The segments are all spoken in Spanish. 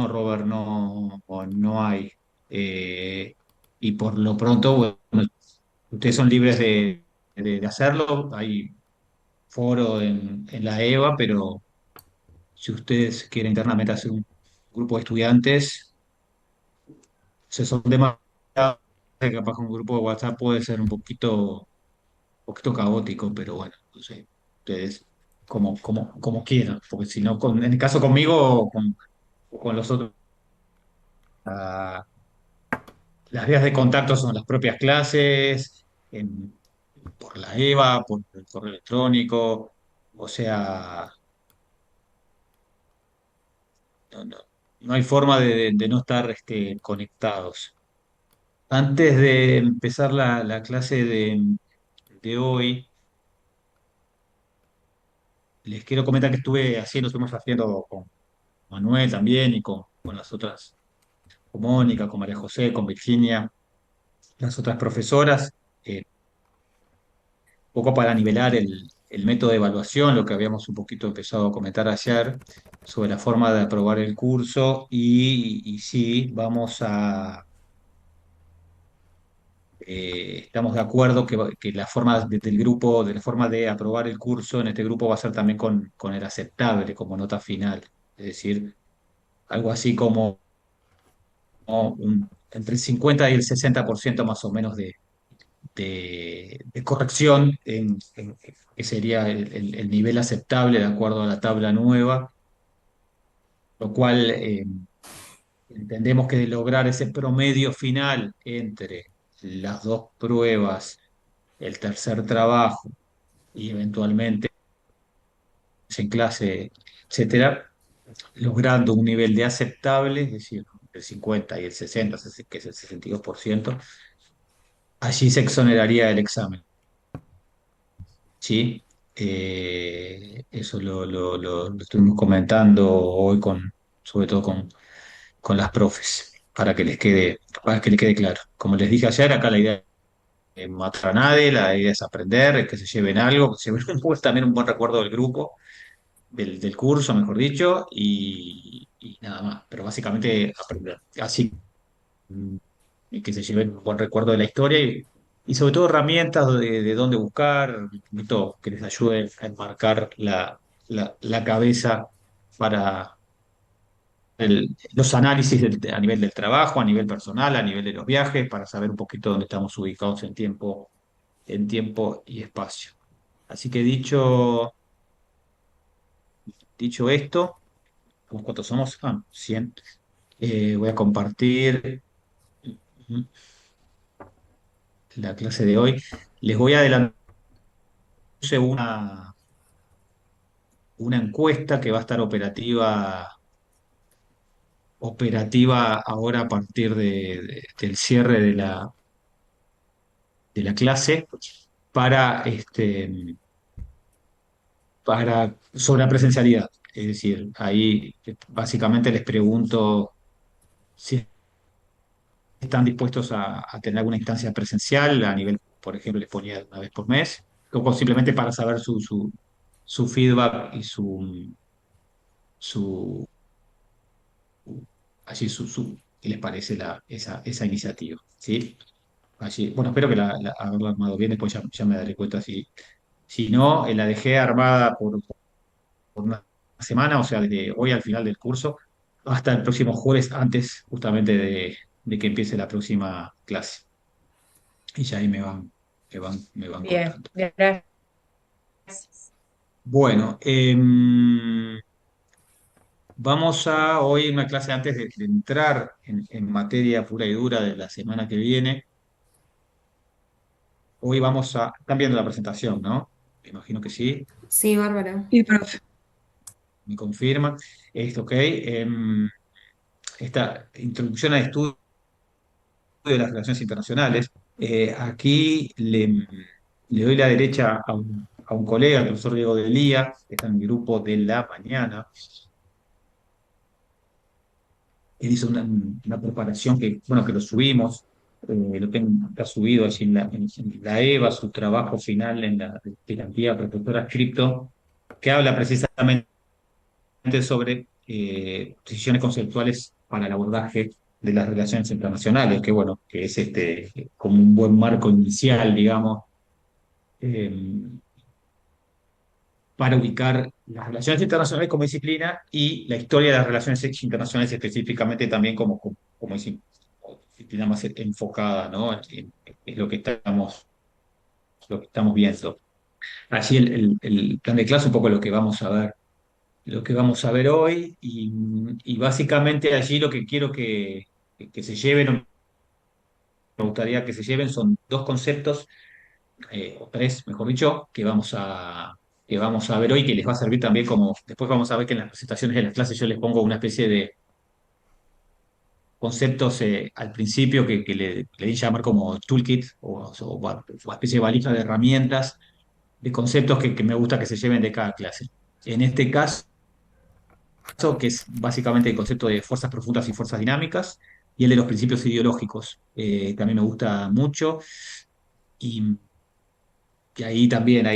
no, Robert, no, no hay. Eh, y por lo pronto, bueno, ustedes son libres de hacerlo. Hay foro en la EVA, pero si ustedes quieren internamente hacer un grupo de estudiantes, se son demasiados, capaz que un grupo de WhatsApp puede ser un poquito caótico, pero bueno, no sé, ustedes como quieran, porque si no, en el caso conmigo o con los otros, ah, las vías de contacto son las propias clases, por la EVA, por el correo electrónico, o sea, no, no hay forma de no estar conectados. Antes de empezar la clase de hoy, les quiero comentar que estuvimos haciendo con Manuel también y con las otras, con Mónica, con María José, con Virginia, las otras profesoras, un poco para nivelar el método de evaluación, lo que habíamos un poquito empezado a comentar ayer, sobre la forma de aprobar el curso y sí, estamos de acuerdo que la forma del grupo, de la forma de aprobar el curso en este grupo va a ser también con el aceptable como nota final, es decir, algo así como entre el 50 y el 60% más o menos de corrección que sería el nivel aceptable de acuerdo a la tabla nueva, lo cual entendemos que de lograr ese promedio final entre las dos pruebas, el tercer trabajo y eventualmente en clase, etcétera, logrando un nivel de aceptable, es decir, el 50 y el 60, que es el 62%, allí se exoneraría del examen. ¿Sí? Eso lo estuvimos comentando hoy sobre todo con las profes, para que les quede claro. Como les dije ayer, acá la idea es no matar a nadie, la idea es aprender, es que se lleven algo, que se lleven también un buen recuerdo del grupo, del curso, mejor dicho, y nada más. Pero básicamente aprender. Así y que se lleven un buen recuerdo de la historia y sobre todo herramientas de dónde buscar, un poquito que les ayuden a enmarcar la cabeza para los análisis a nivel del trabajo, a nivel personal, a nivel de los viajes, para saber un poquito dónde estamos ubicados en tiempo y espacio. Así que dicho esto, ¿cuántos somos? 100. Voy a compartir la clase de hoy. Les voy a adelantar una encuesta que va a estar operativa ahora a partir del cierre de la clase para, sobre la presencialidad. Es decir, ahí básicamente les pregunto si están dispuestos a tener alguna instancia presencial a nivel, por ejemplo, les ponía una vez por mes, o simplemente para saber su feedback y su, allí qué les parece esa iniciativa. ¿Sí? Bueno, espero que haberlo armado bien, después ya me daré cuenta si no, la dejé armada por una semana, o sea, desde hoy al final del curso hasta el próximo jueves, antes justamente de que empiece la próxima clase. Y ya ahí me van Bien, contando. gracias. Bueno, vamos a hoy una clase antes de entrar en materia pura y dura de la semana que viene. Hoy están viendo la presentación, ¿no? Me imagino que sí, Sí, Bárbara. Sí, profe. me confirman. Esto, ok. Esta introducción al estudio de las relaciones internacionales. Aquí le doy la derecha a un colega, el profesor Diego Delía, que está en mi grupo de la mañana. Él hizo una preparación bueno, que lo subimos, está subido allí en la EVA, su trabajo final en la terapia profesora escrito, que habla precisamente sobre posiciones conceptuales para el abordaje de las relaciones internacionales, que bueno, que es como un buen marco inicial, digamos, eh, para ubicar las relaciones internacionales como disciplina y la historia de las relaciones internacionales específicamente también como disciplina más enfocada, ¿no? En lo que estamos viendo. Así el plan de clase, un poco lo que vamos a ver hoy, y básicamente allí lo que quiero que se lleven, o me gustaría que se lleven, son dos conceptos, o tres, mejor dicho, que vamos a ver hoy, que les va a servir también como, después vamos a ver que en las presentaciones de las clases yo les pongo una especie de conceptos al principio que le di llamar como toolkit o especie de valija de herramientas, de conceptos que me gusta que se lleven de cada clase. En este caso, que es básicamente el concepto de fuerzas profundas y fuerzas dinámicas, y el de los principios ideológicos, que a mí me gusta mucho, y que ahí también,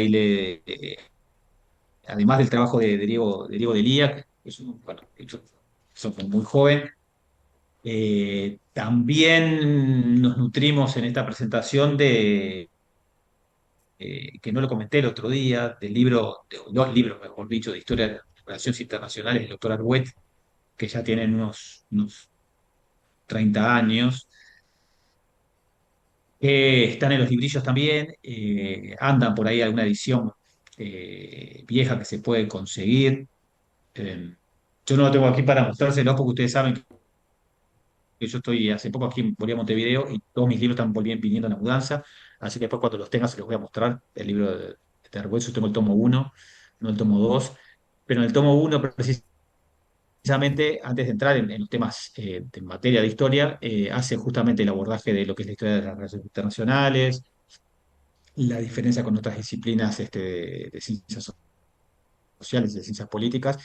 además del trabajo de Diego de Lía, que es bueno, son muy joven, también nos nutrimos en esta presentación que no lo comenté el otro día, del libro, de dos libros, mejor dicho, de historia de las relaciones internacionales del doctor Argüet, que ya tienen unos 30 años, están en los librillos también, andan por ahí alguna edición vieja que se puede conseguir. Eh, yo no lo tengo aquí para mostrárselo porque ustedes saben que yo estoy hace poco aquí, volví a Montevideo y todos mis libros están viniendo en la mudanza, así que después cuando los tenga se los voy a mostrar. El libro de Argüello, tengo el tomo uno, no el tomo 2, pero en el tomo uno precisamente antes de entrar en los temas de materia de historia, hace justamente el abordaje de lo que es la historia de las relaciones internacionales, la diferencia con otras disciplinas de ciencias sociales y de ciencias políticas,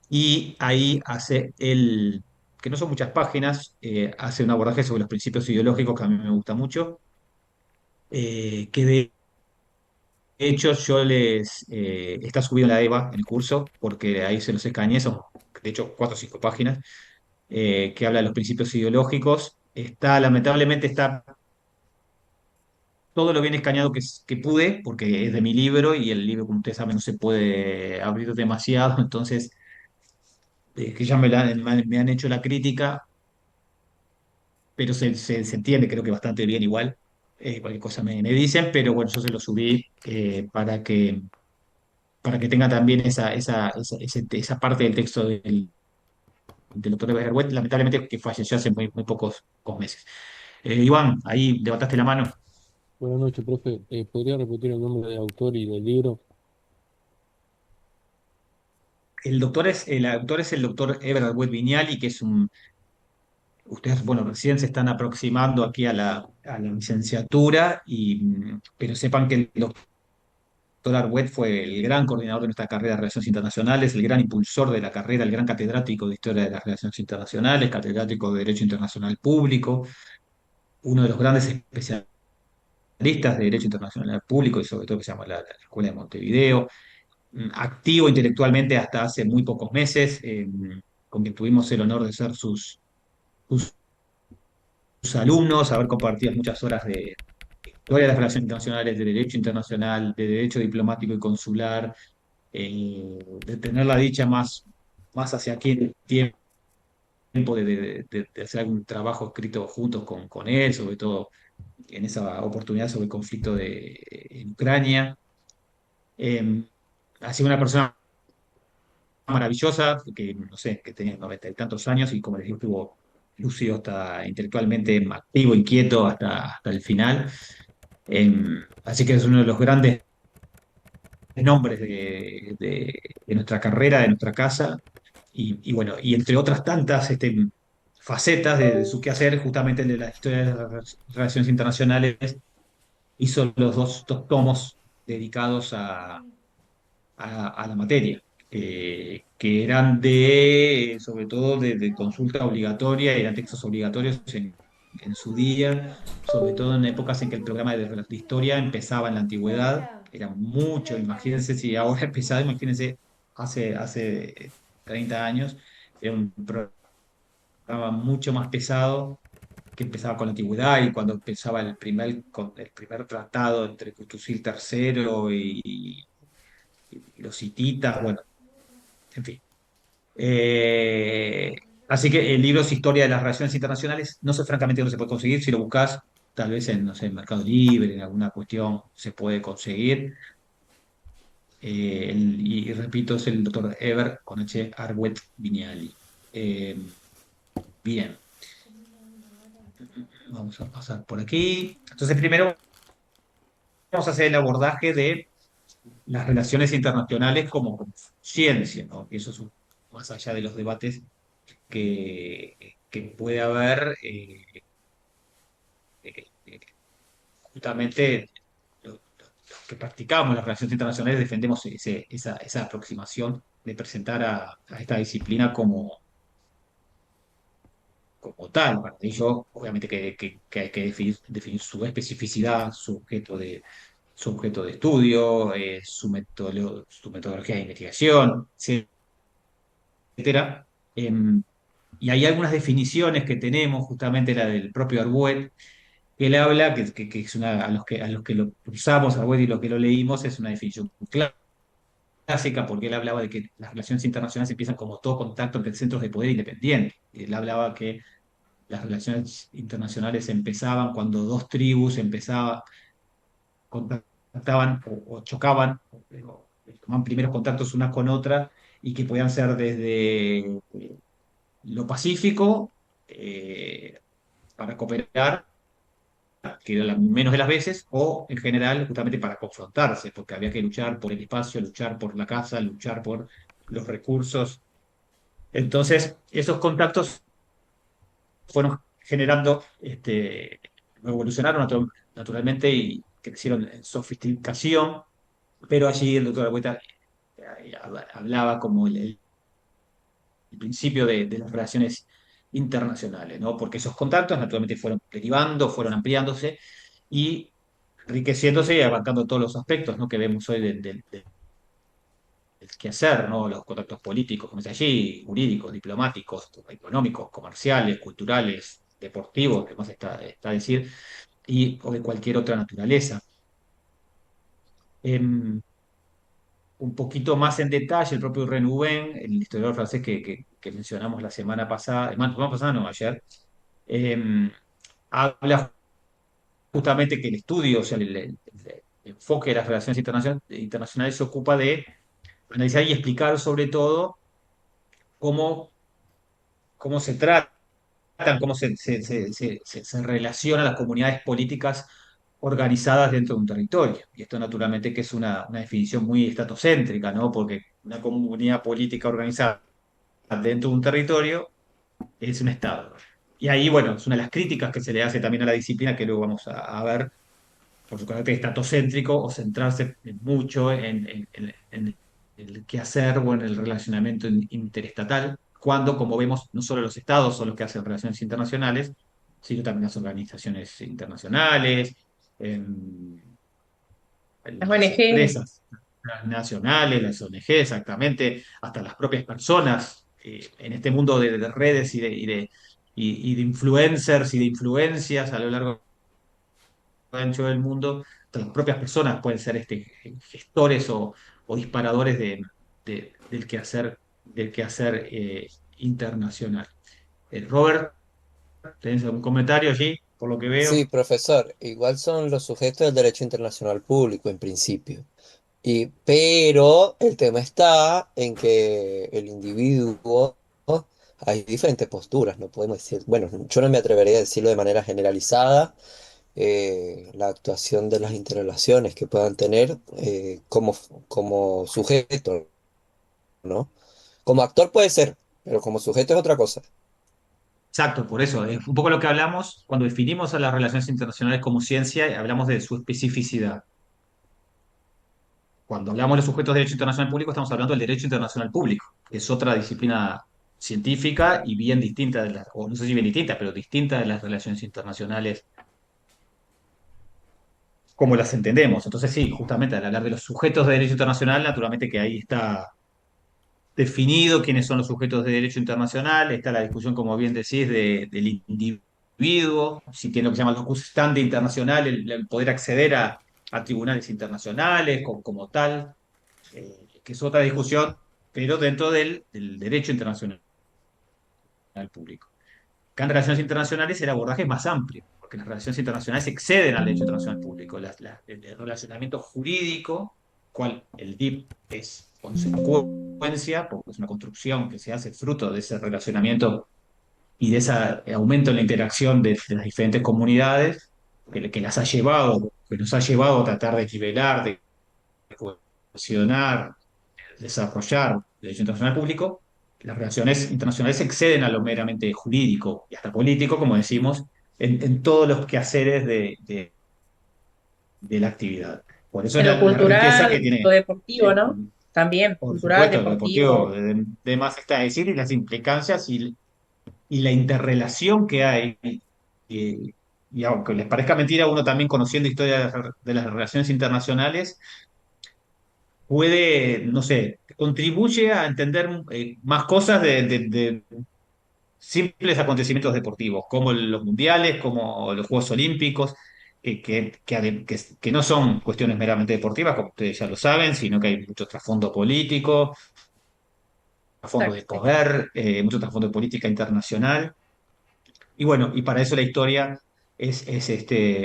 y ahí hace que no son muchas páginas, hace un abordaje sobre los principios ideológicos que a mí me gusta mucho, que de hecho está subido en la EVA, en el curso, porque ahí se los escaneé, son de hecho 4 o 5 páginas, que habla de los principios ideológicos. Lamentablemente está todo lo bien escaneado que pude, porque es de mi libro y el libro, como ustedes saben, no se puede abrir demasiado, entonces, que ya me han hecho la crítica, pero se entiende, creo que bastante bien igual. Cualquier cosa me dicen, pero bueno, yo se lo subí para que tenga también esa parte del texto del doctor Bergüet, lamentablemente que falleció hace muy pocos meses. Iván, ahí levantaste la mano. Buenas noches, profe. ¿Podría repetir el nombre del autor y del libro? El autor es el doctor Everard Viñali, que es ustedes, bueno, recién se están aproximando aquí a la licenciatura, pero sepan que el doctor Argüet fue el gran coordinador de nuestra carrera de Relaciones Internacionales, el gran impulsor de la carrera, el gran catedrático de Historia de las Relaciones Internacionales, catedrático de Derecho Internacional Público, uno de los grandes especialistas de Derecho Internacional Público y sobre todo que se llama la Escuela de Montevideo, activo intelectualmente hasta hace muy pocos meses, con quien tuvimos el honor de ser sus alumnos, haber compartido muchas horas de historia de las relaciones internacionales, de derecho internacional, de derecho diplomático y consular, de tener la dicha más hacia aquí en el tiempo de hacer algún trabajo escrito juntos con él, sobre todo en esa oportunidad sobre el conflicto en Ucrania. Ha sido una persona maravillosa, que no sé, que tenía 90 y tantos años y como les digo, estuvo lúcido hasta intelectualmente activo, inquieto hasta el final. Así que es uno de los grandes nombres de nuestra carrera, de nuestra casa, y bueno, y entre otras tantas facetas de su quehacer, justamente el de la historia de las relaciones internacionales, hizo los dos tomos dedicados a la materia, que eran sobre todo de consulta obligatoria, eran textos obligatorios en su día, sobre todo en épocas en que el programa de historia empezaba en la antigüedad, era mucho, imagínense si ahora empezaba, imagínense hace 30 años, era un programa estaba mucho más pesado, que empezaba con la antigüedad y cuando empezaba el primer tratado entre Kutusil III y los hititas, bueno, en fin. Eh, Así que el libro es Historia de las Relaciones Internacionales. No sé francamente dónde se puede conseguir. Si lo buscas, tal vez en, no sé, en Mercado Libre, en alguna cuestión se puede conseguir. Y repito, es el doctor Eber con H. Arwet Viñali. Eh, Bien, vamos a pasar por aquí. Entonces, primero vamos a hacer el abordaje de las relaciones internacionales como ciencia, ¿no? Y eso es más allá de los debates que puede haber. Eh, Justamente los que practicamos las relaciones internacionales defendemos esa aproximación de presentar a esta disciplina como tal. Para ello, obviamente que hay que definir su especificidad, su objeto de estudio, su metodología de investigación, etcétera. Em, y hay algunas definiciones que tenemos, justamente la del propio Arbuet, que él habla, que es a los que lo usamos, a Wade y los que lo leímos, es una definición clásica, porque él hablaba de que las relaciones internacionales empiezan como todo contacto entre centros de poder independientes. Él hablaba que las relaciones internacionales empezaban cuando dos tribus contactaban o chocaban, o tomaban primeros contactos una con otra, y que podían ser desde lo pacífico, para cooperar, que era la menos de las veces, o en general justamente para confrontarse, porque había que luchar por el espacio, luchar por la casa, luchar por los recursos. Entonces, esos contactos fueron generando, evolucionaron naturalmente y crecieron en sofisticación, pero allí el doctor Agüeta hablaba como el principio de las relaciones internacionales, ¿no? Porque esos contactos naturalmente fueron derivando, fueron ampliándose y enriqueciéndose y abarcando todos los aspectos, ¿no? Que vemos hoy del quehacer, ¿no? Los contactos políticos, como es allí, jurídicos, diplomáticos, económicos, comerciales, culturales, deportivos, que más está a decir, y o de cualquier otra naturaleza. Em, un poquito más en detalle, el propio Renouven, el historiador francés que mencionamos la semana pasada, la semana pasada, no, ayer, em, habla justamente que el estudio, o sea, el enfoque de las relaciones internacionales se ocupa de analizar y explicar sobre todo cómo, cómo se tratan, cómo se relacionan las comunidades políticas organizadas dentro de un territorio. Y esto naturalmente que es una definición muy estatocéntrica, ¿no? Porque una comunidad política organizada dentro de un territorio es un Estado. Y ahí, bueno, es una de las críticas que se le hace también a la disciplina, que luego vamos a ver, por su carácter estatocéntrico o centrarse mucho en el quehacer o en el relacionamiento interestatal, cuando, como vemos, no solo los estados son los que hacen relaciones internacionales, sino también las organizaciones internacionales, em, Las las ONG. empresas nacionales, las ONG, exactamente, hasta las propias personas, en este mundo de redes y de influencers y de influencias a lo largo ancho del mundo, hasta las propias personas pueden ser gestores o disparadores del quehacer internacional. Robert, ¿tenés algún comentario allí, por lo que Sí, veo? profesor, igual son los sujetos del derecho internacional público en principio. Pero el tema está en que el individuo, hay diferentes posturas, no podemos decir, bueno, yo no me atrevería a decirlo de manera generalizada, la actuación de las interrelaciones que puedan tener como sujeto, ¿no? Como actor puede ser, pero como sujeto es otra cosa. Exacto, por eso, es un poco lo que hablamos cuando definimos a las relaciones internacionales como ciencia, hablamos de su especificidad. Cuando hablamos de los sujetos de derecho internacional público, estamos hablando del derecho internacional público, que es otra disciplina científica y bien distinta o no sé si bien distinta, pero distinta de las relaciones internacionales como las entendemos. Entonces, sí, justamente al hablar de los sujetos de derecho internacional, naturalmente que ahí está definido quiénes son los sujetos de derecho internacional, está la discusión, como bien decís, del individuo, si tiene lo que se llama el locus standi internacional, el poder acceder a tribunales internacionales como tal, que es otra discusión, pero dentro del derecho internacional público. Acá en relaciones internacionales el abordaje es más amplio, porque las relaciones internacionales exceden al derecho internacional público. El relacionamiento jurídico, cual el DIP es consecuencia, porque es una construcción que se hace fruto de ese relacionamiento y de ese aumento en la interacción de las diferentes comunidades, que las ha llevado, que nos ha llevado a tratar de nivelar, de cohesionar, desarrollar el derecho internacional público, las relaciones internacionales exceden a lo meramente jurídico y hasta político, como decimos, en todos los quehaceres de la actividad. Por eso En lo la riqueza que cultural, lo tiene, deportivo, sí, ¿no? También, por cultural, supuesto, lo deportivo, deportivo. de más está decir, y las implicancias y la interrelación que hay. Y, y aunque les parezca mentira, uno también conociendo historia de las relaciones internacionales, puede, no sé, contribuye a entender más cosas de simples acontecimientos deportivos, como los mundiales, como los Juegos Olímpicos, que no son cuestiones meramente deportivas, como ustedes ya lo saben, sino que hay mucho trasfondo político, trasfondo de Exacto. poder, mucho trasfondo de política internacional. Y bueno, y para eso la historia es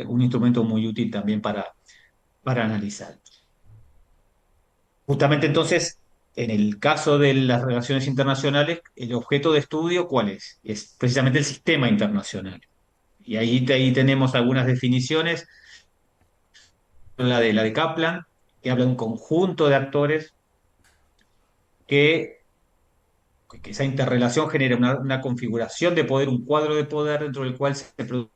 un instrumento muy útil también para analizar. Justamente entonces, en el caso de las relaciones internacionales, el objeto de estudio, ¿cuál es? Es precisamente el sistema internacional. Y ahí tenemos algunas definiciones, la de Kaplan, que habla de un conjunto de actores que, que esa interrelación genera una configuración de poder, un cuadro de poder dentro del cual se produce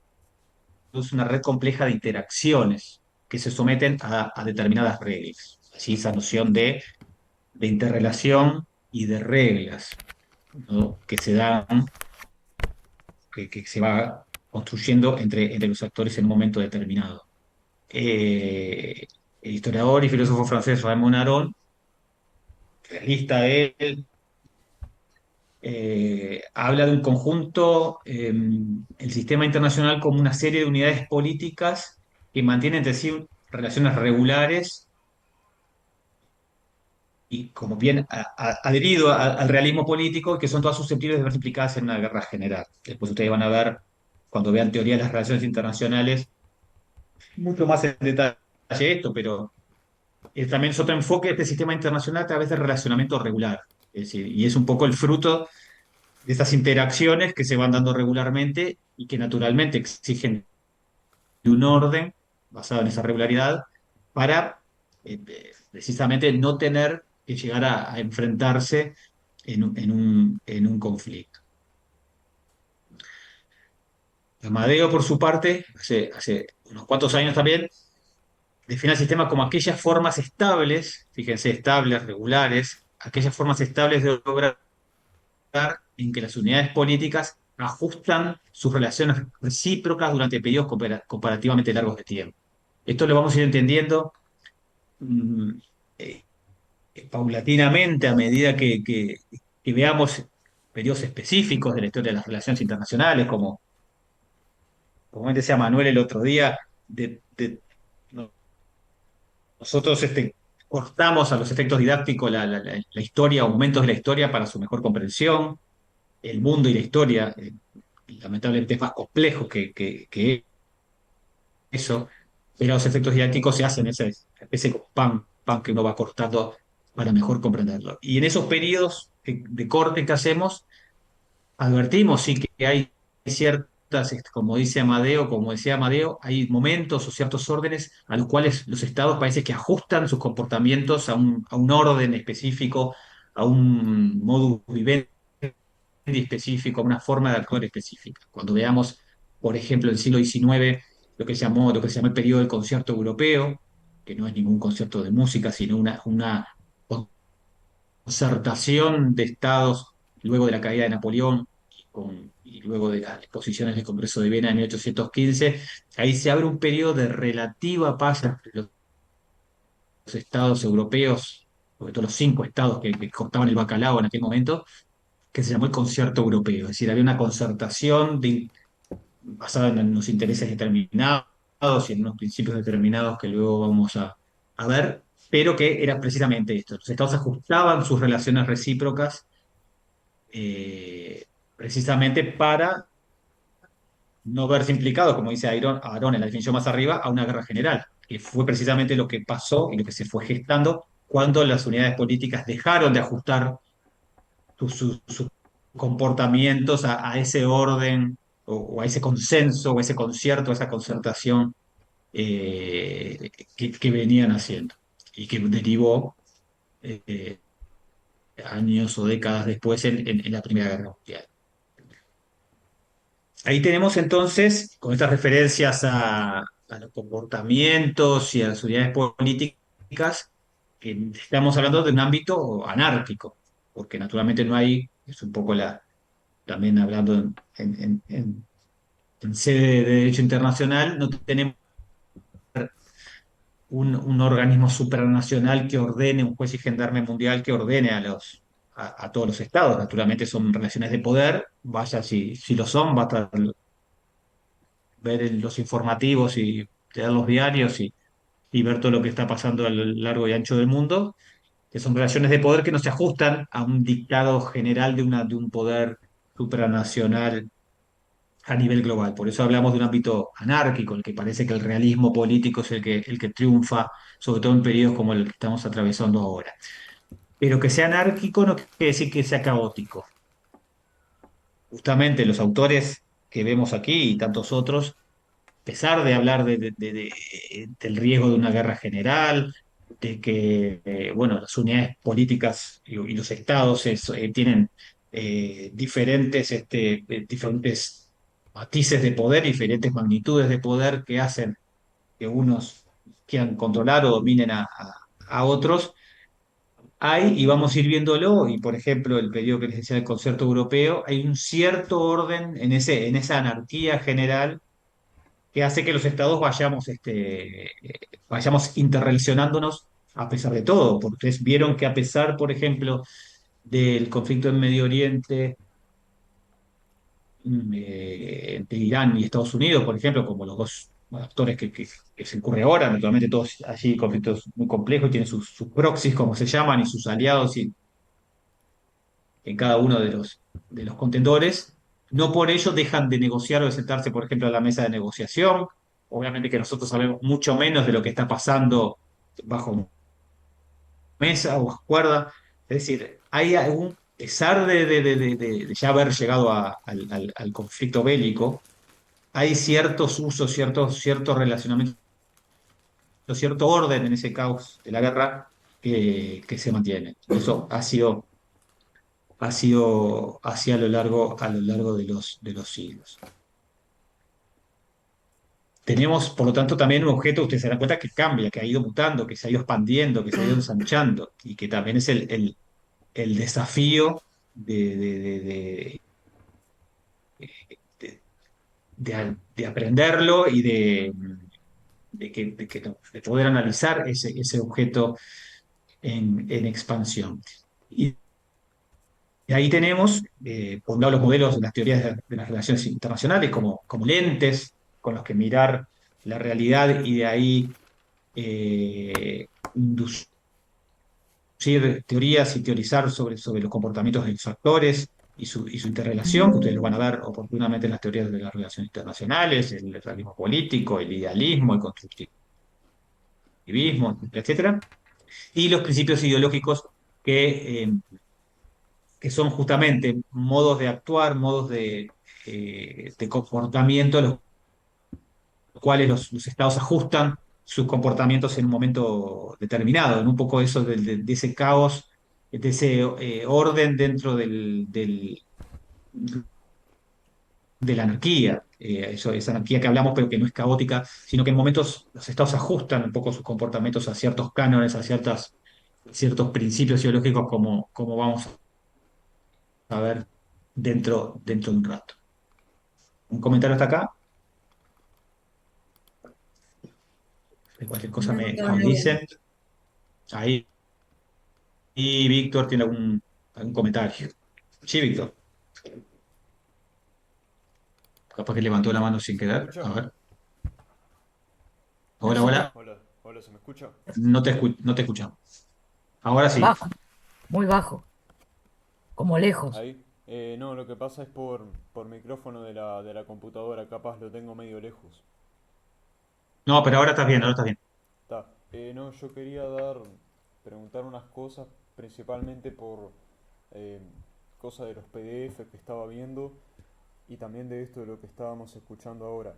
una red compleja de interacciones que se someten a determinadas reglas. Así esa noción de interrelación y de reglas, ¿no? Que se dan, que se va construyendo entre los actores en un momento determinado. El historiador y filósofo francés Raymond Aron, realista él, habla de un conjunto, el sistema internacional como una serie de unidades políticas que mantienen entre sí relaciones regulares y como bien adherido al realismo político, que son todas susceptibles de verse implicadas en una guerra general. Después ustedes van a ver, cuando vean teoría de las relaciones internacionales, mucho más en detalle esto, pero también es otro enfoque de este sistema internacional a través del relacionamiento regular. Es decir, y es un poco el fruto de estas interacciones que se van dando regularmente y que naturalmente exigen de un orden basado en esa regularidad para precisamente no tener que llegar a enfrentarse en un conflicto. Amadeo, por su parte, hace unos cuantos años también, define el sistema como aquellas formas estables, fíjense, estables, regulares, aquellas formas estables de obra en que las unidades políticas ajustan sus relaciones recíprocas durante periodos comparativamente largos de tiempo. Esto lo vamos a ir entendiendo mm, eh, paulatinamente a medida que veamos periodos específicos de la historia de las relaciones internacionales, como decía Manuel el otro día, no- nosotros cortamos a los efectos didácticos la historia, aumentos de la historia para su mejor comprensión, el mundo y la historia, lamentablemente es más complejo que eso, pero los efectos didácticos se hacen esa especie de pan que uno va cortando para mejor comprenderlo. Y en esos periodos de corte que hacemos, advertimos sí que hay ciertas, como dice Amadeo, como decía Amadeo, hay momentos o ciertos órdenes a los cuales los estados parece que ajustan sus comportamientos a un orden específico, a un modus vivendi específico, a una forma de actuar específica. Cuando veamos, por ejemplo, el siglo XIX, lo que se llamó el periodo del concierto europeo, que no es ningún concierto de música, sino una concertación de estados luego de la caída de Napoleón y luego de las exposiciones del Congreso de Viena en 1815, ahí se abre un periodo de relativa paz entre los estados europeos sobre todo los 5 estados que cortaban el bacalao en aquel momento, que se llamó el concierto europeo. Es decir, había una concertación basada en unos intereses determinados y en unos principios determinados que luego vamos a ver, pero que era precisamente esto. Los estados ajustaban sus relaciones recíprocas precisamente para no verse implicados, como dice Aarón en la definición más arriba, a una guerra general, que fue precisamente lo que pasó y lo que se fue gestando cuando las unidades políticas dejaron de ajustar sus comportamientos a ese orden o a ese consenso o a ese concierto, a esa concertación que venían haciendo y que derivó eh, años o décadas después en la Primera Guerra Mundial. Ahí tenemos entonces, con estas referencias a los comportamientos y a las unidades políticas, que estamos hablando de un ámbito anárquico, porque naturalmente no hay, es un poco también hablando en sede de derecho internacional, no tenemos un organismo supranacional que ordene, un juez y gendarme mundial que ordene a todos los estados. Naturalmente son relaciones de poder, vaya si lo son, basta ver en los informativos y leer los diarios y ver todo lo que está pasando a lo largo y ancho del mundo, que son relaciones de poder que no se ajustan a un dictado general de un poder supranacional a nivel global. Por eso hablamos de un ámbito anárquico, el que parece que el realismo político es el que triunfa, sobre todo en periodos como el que estamos atravesando ahora. Pero que sea anárquico no quiere decir que sea caótico. Justamente los autores que vemos aquí y tantos otros, a pesar de hablar del riesgo de una guerra general, de que bueno, las unidades políticas y los estados tienen diferentes matices de poder, diferentes magnitudes de poder que hacen que unos quieran controlar o dominen a otros. Hay, y vamos a ir viéndolo, y por ejemplo, el periodo que les decía del concierto europeo, hay un cierto orden en esa anarquía general que hace que los estados vayamos interrelacionándonos a pesar de todo. Porque ustedes vieron que a pesar, por ejemplo, del conflicto en Medio Oriente, entre Irán y Estados Unidos, por ejemplo, como los dos actores que se incurre ahora, naturalmente todos allí conflictos muy complejos, tienen sus proxies, como se llaman, y sus aliados en cada uno de los contendores. No por ello dejan de negociar o de sentarse, por ejemplo, a la mesa de negociación. Obviamente que nosotros sabemos mucho menos de lo que está pasando bajo mesa o bajo cuerda. Es decir, hay algún, a pesar de ya haber llegado al conflicto bélico, hay ciertos usos, ciertos relacionamientos, cierto orden en ese caos de la guerra que se mantiene. Y eso ha sido así a lo largo de los siglos. Tenemos, por lo tanto, también un objeto, ustedes se dan cuenta que cambia, que ha ido mutando, que se ha ido expandiendo, que se ha ido ensanchando, y que también es el desafío de, de- de- de- de- de aprenderlo y de poder analizar ese objeto en expansión. Y ahí tenemos, por un lado, los modelos de las teorías de las relaciones internacionales como lentes con los que mirar la realidad y de ahí inducir teorías y teorizar sobre los comportamientos de los actores y su interrelación, que ustedes lo van a ver oportunamente en las teorías de las relaciones internacionales, el realismo político, el idealismo, el constructivismo, etcétera, y los principios ideológicos que son justamente modos de actuar, modos de comportamiento, los cuales los estados ajustan sus comportamientos en un momento determinado, en un poco eso de ese caos, de ese orden dentro de la anarquía. Esa anarquía que hablamos, pero que no es caótica, sino que en momentos los estados ajustan un poco sus comportamientos a ciertos cánones, a ciertos principios ideológicos, como vamos a ver dentro de un rato. ¿Un comentario hasta acá? Cualquier cosa No, me no, muy dicen. bien. Ahí Víctor tiene algún comentario. Sí, Víctor, capaz que levantó la mano sin ¿Se me querer. A escucha? ver, No hola, sé qué. hola, Hola, hola, ¿se me escucha? no te escuchamos. Ahora sí. Bajo, muy bajo, como lejos. Ahí. No, lo que pasa es por micrófono de la computadora, capaz lo tengo medio lejos. No, pero ahora estás bien, ahora estás bien. Está. No, yo quería preguntar unas cosas, principalmente por eh, cosas de los PDF que estaba viendo y también de esto de lo que estábamos escuchando ahora.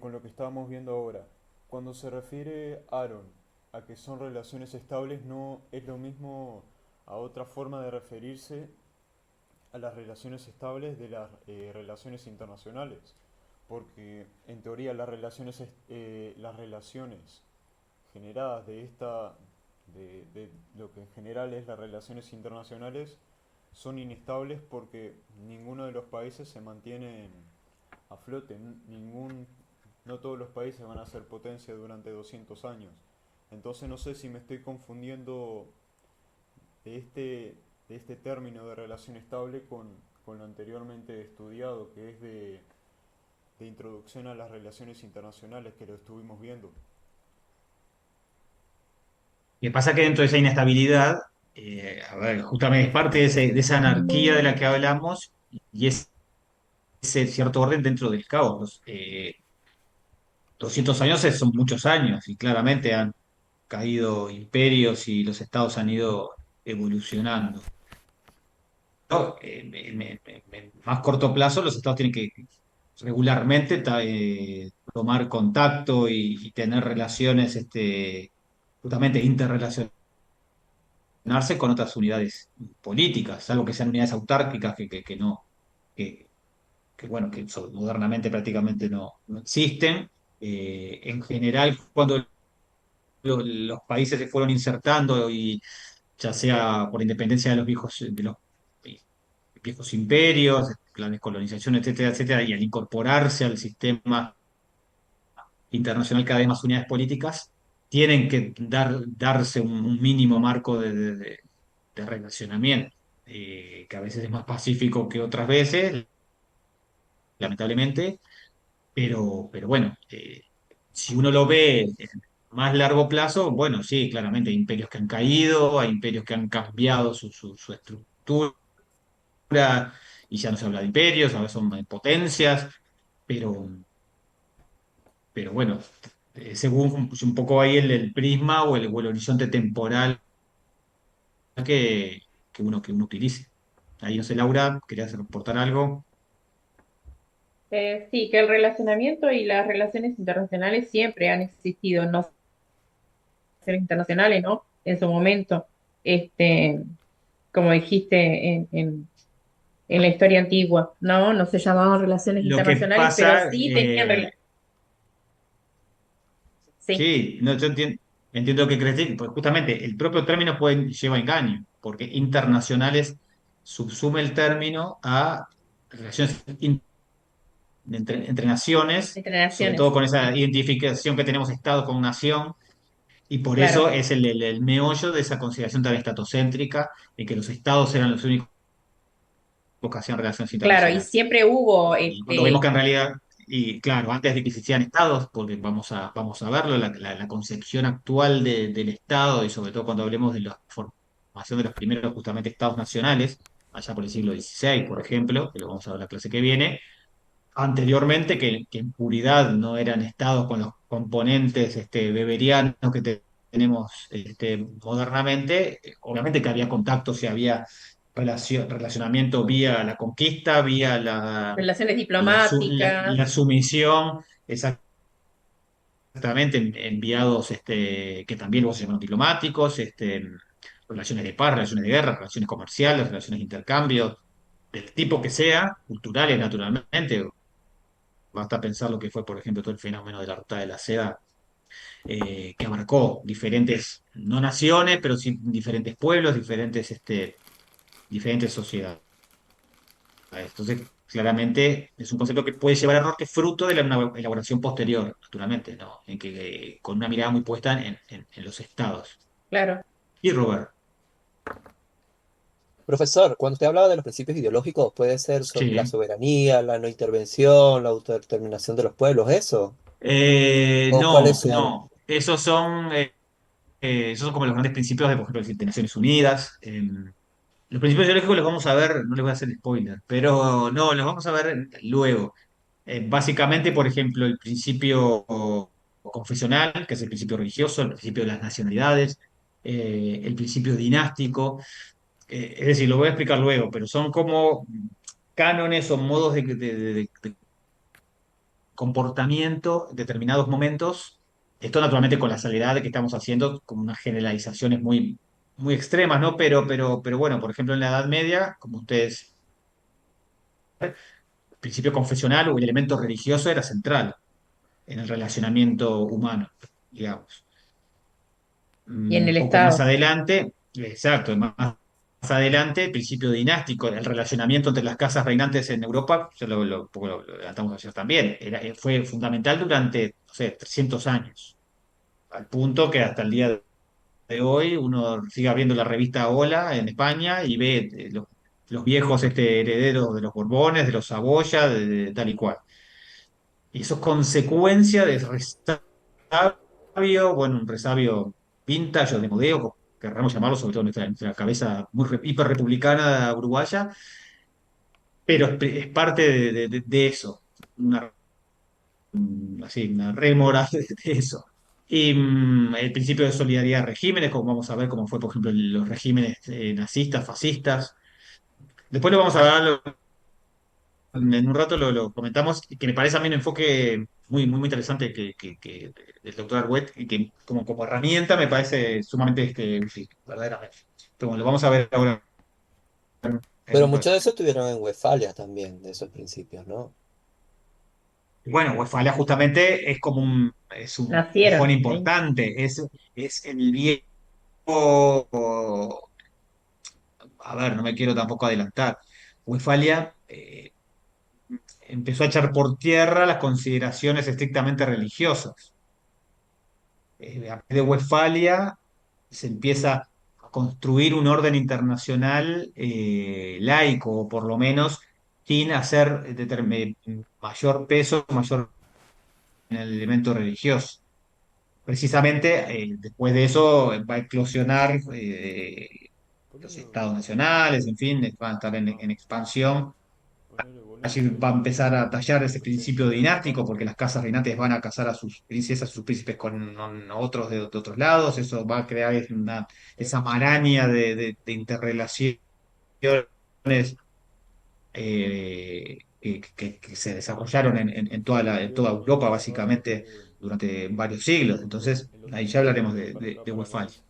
Con lo que estábamos viendo ahora. Cuando se refiere Aaron a que son relaciones estables, no es lo mismo a otra forma de referirse a las relaciones estables de las relaciones internacionales, porque en teoría las relaciones generadas de lo que en general es las relaciones internacionales son inestables porque ninguno de los países se mantiene a flote, no todos los países van a ser potencia durante 200 años. Entonces no sé si me estoy confundiendo de este, de este término de relación estable con lo anteriormente estudiado, que es de introducción a las relaciones internacionales, que lo estuvimos viendo. Lo que pasa que dentro de esa inestabilidad, a ver, justamente es parte de esa anarquía de la que hablamos y ese cierto orden dentro del caos. 200 años son muchos años y claramente han caído imperios y los estados han ido evolucionando. ¿No? En más corto plazo, los estados tienen que regularmente tomar contacto y tener relaciones, justamente interrelacionarse con otras unidades políticas, salvo que sean unidades autárquicas que no, que, bueno, modernamente prácticamente no existen. En general, cuando los países se fueron insertando y ya sea por independencia de los viejos imperios, la descolonización, etcétera, etcétera, y al incorporarse al sistema internacional cada vez más unidades políticas, tienen que darse un mínimo marco de relacionamiento, que a veces es más pacífico que otras veces, lamentablemente, pero bueno, si uno lo ve en más largo plazo, bueno, sí, claramente hay imperios que han caído, hay imperios que han cambiado su estructura, y ya no se habla de imperios, ahora son potencias, pero, pero bueno, según un poco ahí el prisma o el horizonte temporal que, que uno utilice. Ahí no sé, Laura, ¿querías reportar algo? Sí, que el relacionamiento y las relaciones internacionales siempre han existido, no ser internacionales, ¿no? En su momento, este, como dijiste en la historia antigua, ¿no? No se llamaban relaciones Lo que internacionales, pero pasa, sí tenían sí, sí, no, yo entiendo que crees, pues justamente el propio término lleva engaño, porque internacionales subsume el término a relaciones entre naciones, entre sobre todo naciones, con esa identificación que tenemos Estado con nación, y por eso claro, es el meollo de esa consideración tan estatocéntrica de que los Estados eran los únicos que hacían relaciones claro, y internacionales. siempre hubo, Y cuando vemos que en realidad, y claro, antes de que existieran estados, porque vamos a verlo, la concepción actual del Estado, y sobre todo cuando hablemos de la formación de los primeros justamente estados nacionales, allá por el siglo XVI, por ejemplo, que lo vamos a ver en la clase que viene, anteriormente que en puridad no eran estados con los componentes weberianos que tenemos modernamente, obviamente que había contactos y había relacionamiento vía la conquista, vía relaciones la diplomáticas, sumisión, exactamente, enviados que también luego se llaman diplomáticos, relaciones de paz, relaciones de guerra, relaciones comerciales, relaciones de intercambio, del tipo que sea, culturales naturalmente. Basta pensar lo que fue, por ejemplo, todo el fenómeno de la ruta de la seda, que abarcó diferentes, no naciones, pero sí diferentes pueblos, diferentes sociedades. Entonces, claramente es un concepto que puede llevar a error, que es fruto de una elaboración posterior, naturalmente, ¿no? En que, con una mirada muy puesta en los estados. claro. Y Robert, Profesor, cuando usted hablaba de los principios ideológicos, puede ser la sí. soberanía, la no intervención, la autodeterminación de los pueblos, ¿eso? ¿O cuáles No, son? no. Esos son como los grandes principios de, por ejemplo, de Naciones Unidas. Los principios ideológicos los vamos a ver, no les voy a hacer spoiler, pero no, los vamos a ver luego. Básicamente, por ejemplo, el principio confesional, que es el principio religioso, el principio de las nacionalidades, el principio dinástico. Es decir, lo voy a explicar luego, pero son como cánones o modos de comportamiento en determinados momentos. Esto naturalmente con la salvedad de que estamos haciendo como unas generalizaciones muy extremas, ¿no? Pero bueno, por ejemplo, en la Edad Media, como ustedes, el principio confesional o el elemento religioso era central en el relacionamiento humano, digamos. Y en Un el poco más Estado. adelante, exacto, más adelante, el principio dinástico, el relacionamiento entre las casas reinantes en Europa, ya poco lo adelantamos ayer también, fue fundamental durante, no sé, 300 años, al punto que hasta el día de hoy uno sigue abriendo la revista Hola en España y ve los viejos herederos de los Borbones, de los Saboya, de tal y cual. Y eso es consecuencia de resabio, bueno, un resabio vintage o de modeo, como querramos llamarlo, sobre todo en nuestra cabeza muy hiperrepublicana uruguaya, pero es parte de eso, una, así, una rémora de eso. Y el principio de solidaridad de regímenes, como vamos a ver cómo fue, por ejemplo, los regímenes nazistas, fascistas. Después lo vamos a ver en un rato lo comentamos, y que me parece a mí un enfoque muy interesante del doctor Arguet, y que como herramienta me parece sumamente útil, verdaderamente. Pero bueno, lo vamos a ver ahora en Pero un muchos rato. de esos estuvieron en Westfalia también, de esos principios, ¿no? Bueno, Westfalia justamente es como es un empujón Nacieron ahí. importante, es el viejo, a ver, no me quiero tampoco adelantar. Westfalia empezó a echar por tierra las consideraciones estrictamente religiosas. A partir de Westfalia se empieza a construir un orden internacional laico, o por lo menos sin hacer mayor peso, mayor en el elemento religioso. Precisamente después de eso va a eclosionar los Ponelo. estados nacionales, en fin, van a estar Ah, en expansión. ponele volumen Allí que va a no te empezar a tallar ese escuché. principio dinástico, porque las casas reinantes van a casar a sus princesas, sus príncipes con otros de otros lados. Eso va a crear ¿Eh? esa maraña de interrelaciones que se desarrollaron en toda en Creo toda que tiene Europa, que grabar básicamente, durante varios siglos. Entonces, el otro ahí ya hablaremos micrófono para acá, de para la Westfalia. mesa.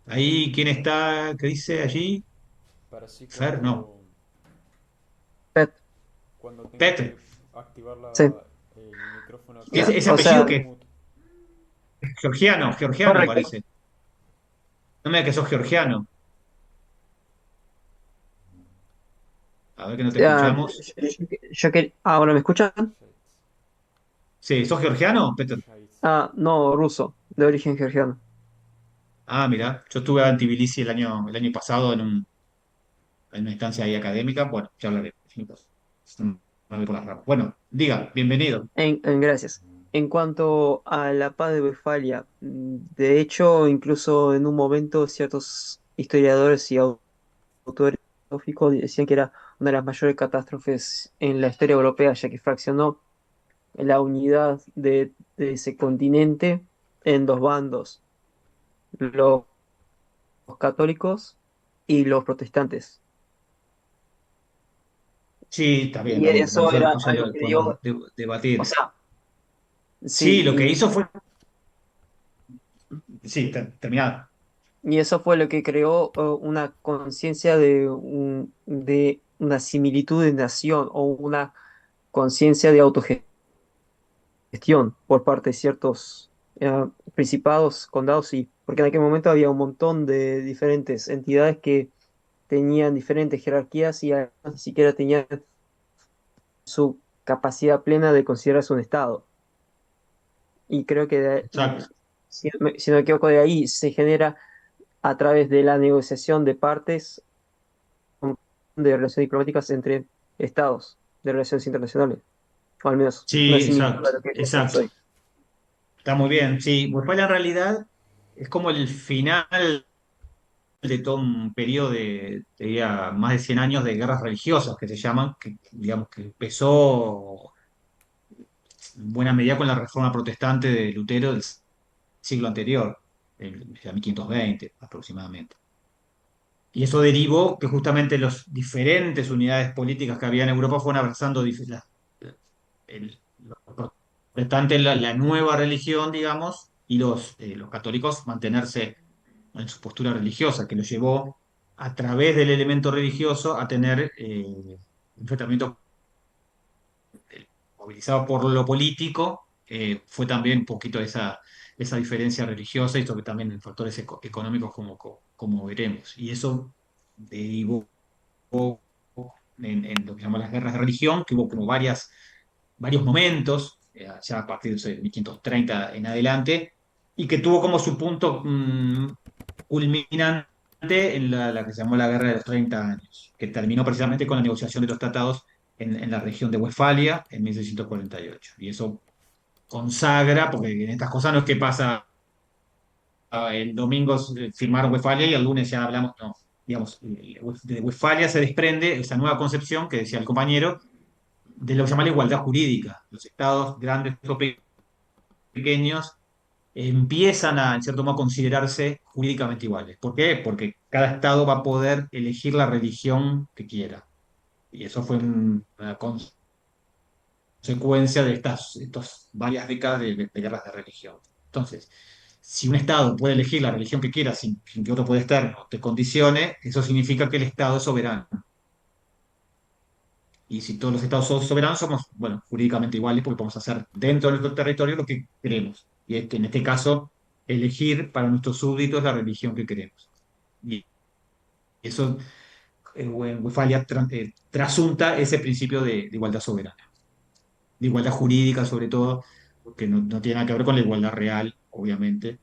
Ahí, ¿quién está? ¿Qué dice allí? Para así Fer, no. Pet, cuando tenga Petr. que activar sí. el micrófono acá, Ese O apellido sea, que mute. georgiano correcto. parece. No me digas que sos georgiano. A ver que no te Ah, escuchamos. ¿ahora me escuchan? Shades. Sí, ¿sos georgiano, Petr? Shades. Ah, no, ruso, de origen georgiano. Ah, mira, yo estuve en Tbilisi el año pasado en una instancia ahí académica. Bueno, ya hablaré. No me voy por las ramas. Bueno, diga, bienvenido. Gracias. En cuanto a la paz de Westfalia, de hecho, incluso en un momento ciertos historiadores y autores filosóficos decían que era una de las mayores catástrofes en la historia europea, ya que fraccionó la unidad de ese continente en dos bandos, los católicos y los protestantes. Sí, está bien, Y está bien. Bueno, eso eso era después ya algo lo que podemos dio, o debatir. sea, Sí, lo que sí, hizo fue. Sí, terminado. y eso fue lo que creó una conciencia de una similitud de nación o una conciencia de autogestión por parte de ciertos principados, condados, sí, porque en aquel momento había un montón de diferentes entidades que tenían diferentes jerarquías y además ni siquiera tenían su capacidad plena de considerarse un estado. Y creo que Exacto. si no me equivoco, de ahí se genera a través de la negociación de partes de relaciones diplomáticas entre estados, de relaciones internacionales. O al menos una Sí, exacto, similitud a lo que conocemos exacto. hoy. Está muy bien, sí. Westfalia en realidad es como el final de todo un periodo de, te diría, más de 100 años de guerras religiosas que se llaman, que digamos que empezó en buena medida con la reforma protestante de Lutero del siglo anterior, el 1520 aproximadamente. Y eso derivó que justamente las diferentes unidades políticas que había en Europa fueron abrazando los protestantes la nueva religión, digamos, y los católicos mantenerse en su postura religiosa, que lo llevó a través del elemento religioso a tener enfrentamientos movilizados por lo político. Fue también un poquito esa diferencia religiosa y sobre también en factores económicos como veremos. Y eso derivó en lo que llamamos las guerras de religión, que hubo como varios momentos, ya a partir de 1530 en adelante, y que tuvo como su punto culminante en la que se llamó la Guerra de los 30 años, que terminó precisamente con la negociación de los tratados en la región de Westfalia en 1648. Y eso consagra, porque en estas cosas no es que pasa el domingo firmaron Westfalia y el lunes ya hablamos, no. Digamos, de Westfalia se desprende esa nueva concepción que decía el compañero de lo que se llama la igualdad jurídica. Los estados grandes o pequeños empiezan a, en cierto modo, considerarse jurídicamente iguales. ¿Por qué? Porque cada estado va a poder elegir la religión que quiera. Y eso fue una consecuencia de estas varias décadas de guerras de religión. Entonces, si un estado puede elegir la religión que quiera sin que otro poder externo te condicione, eso significa que el estado es soberano. Y si todos los estados son soberanos, somos, bueno, jurídicamente iguales porque podemos hacer dentro de nuestro territorio lo que queremos. Y en este caso, elegir para nuestros súbditos la religión que queremos. Y eso en Westfalia trasunta ese principio de igualdad soberana, de igualdad jurídica sobre todo, porque no tiene nada que ver con la igualdad real, obviamente,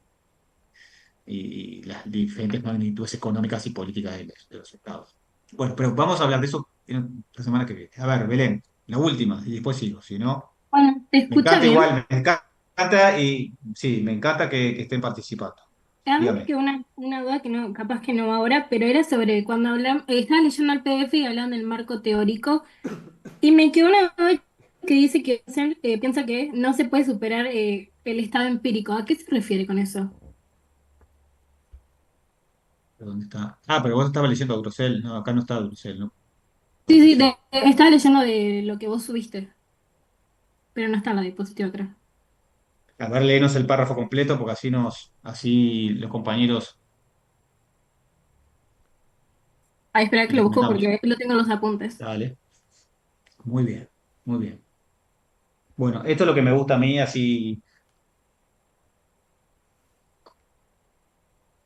y las diferentes magnitudes económicas y políticas de los estados. Bueno, pero vamos a hablar de eso en la semana que viene. A ver, Belén, la última, y después sigo, si no. Bueno, ¿te Me escucha encanta bien? igual, me encanta y sí, me encanta que estén participando. A mí me Dígame. quedó una duda que no, capaz que no ahora, pero era sobre cuando hablan, estaba leyendo el PDF y hablan del marco teórico, y me quedó una duda que dice que piensa que no se puede superar el estado empírico. ¿A qué se refiere con eso? ¿Dónde está? Ah, pero vos estabas leyendo a Grosel. No, acá no está Grosel, ¿no? Sí, Porque sí, yo. estaba leyendo de lo que vos subiste, pero no está en la diapositiva, creo. A ver, léenos el párrafo completo porque así los compañeros Ah, espera que lo lo busco comentamos. porque lo tengo en los apuntes. Dale. Muy bien, muy bien. Bueno, esto es lo que me gusta a mí, así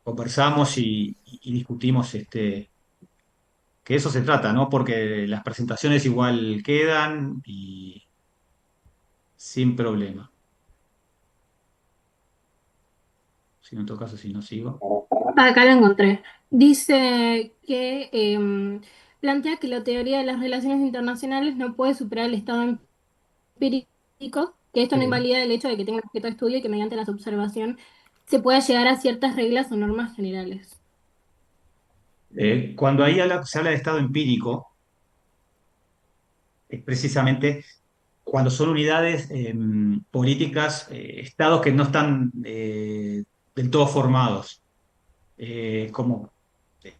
conversamos y discutimos, que eso se trata, ¿no? Porque las presentaciones igual quedan y sin problema. Si no, en todo caso, si no sigo. Acá lo encontré. Dice que plantea que la teoría de las relaciones internacionales no puede superar el estado empírico, que esto no Sí. invalida el hecho de que tenga objeto de estudio y que mediante la observación se pueda llegar a ciertas reglas o normas generales. Cuando ahí se habla de estado empírico, es precisamente cuando son unidades políticas, estados que no están del todo formados, como,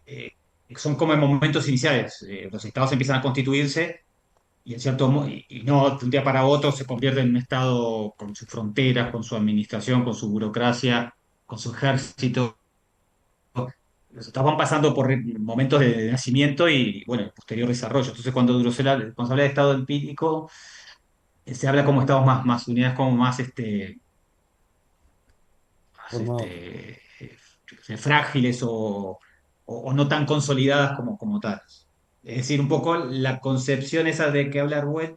eh, son como en momentos iniciales. Los estados empiezan a constituirse y, y no de un día para otro se convierte en un estado con sus fronteras, con su administración, con su burocracia, con su ejército. Los estados van pasando por momentos de nacimiento y, bueno, posterior desarrollo. Entonces, cuando se habla de estado empírico, se habla como estados más unidades, como más, Formados. frágiles o no tan consolidadas como tales. Es decir, un poco la concepción esa de que habla Ruel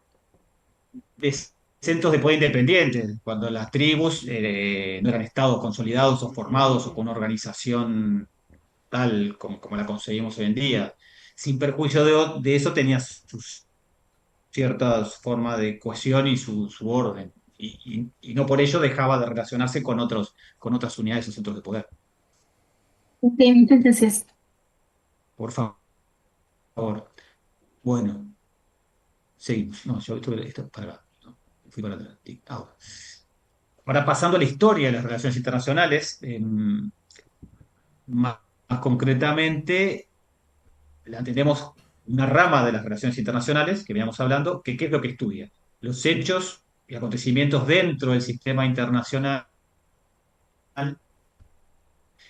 centros de poder independientes, cuando las tribus no eran estados consolidados o formados o con una organización tal como la conseguimos hoy en día. Sin perjuicio de eso, tenía sus ciertas formas de cohesión y su orden. Y no por ello dejaba de relacionarse con otras unidades o centros de poder. Ok, muchas gracias. Por favor. Bueno, seguimos. No, yo esto para acá. No, fui para atrás. Ahora. Ahora pasando a la historia de las relaciones internacionales, más concretamente, tenemos una rama de las relaciones internacionales que veníamos hablando, que ¿qué es lo que estudia? Los hechos y acontecimientos dentro del sistema internacional,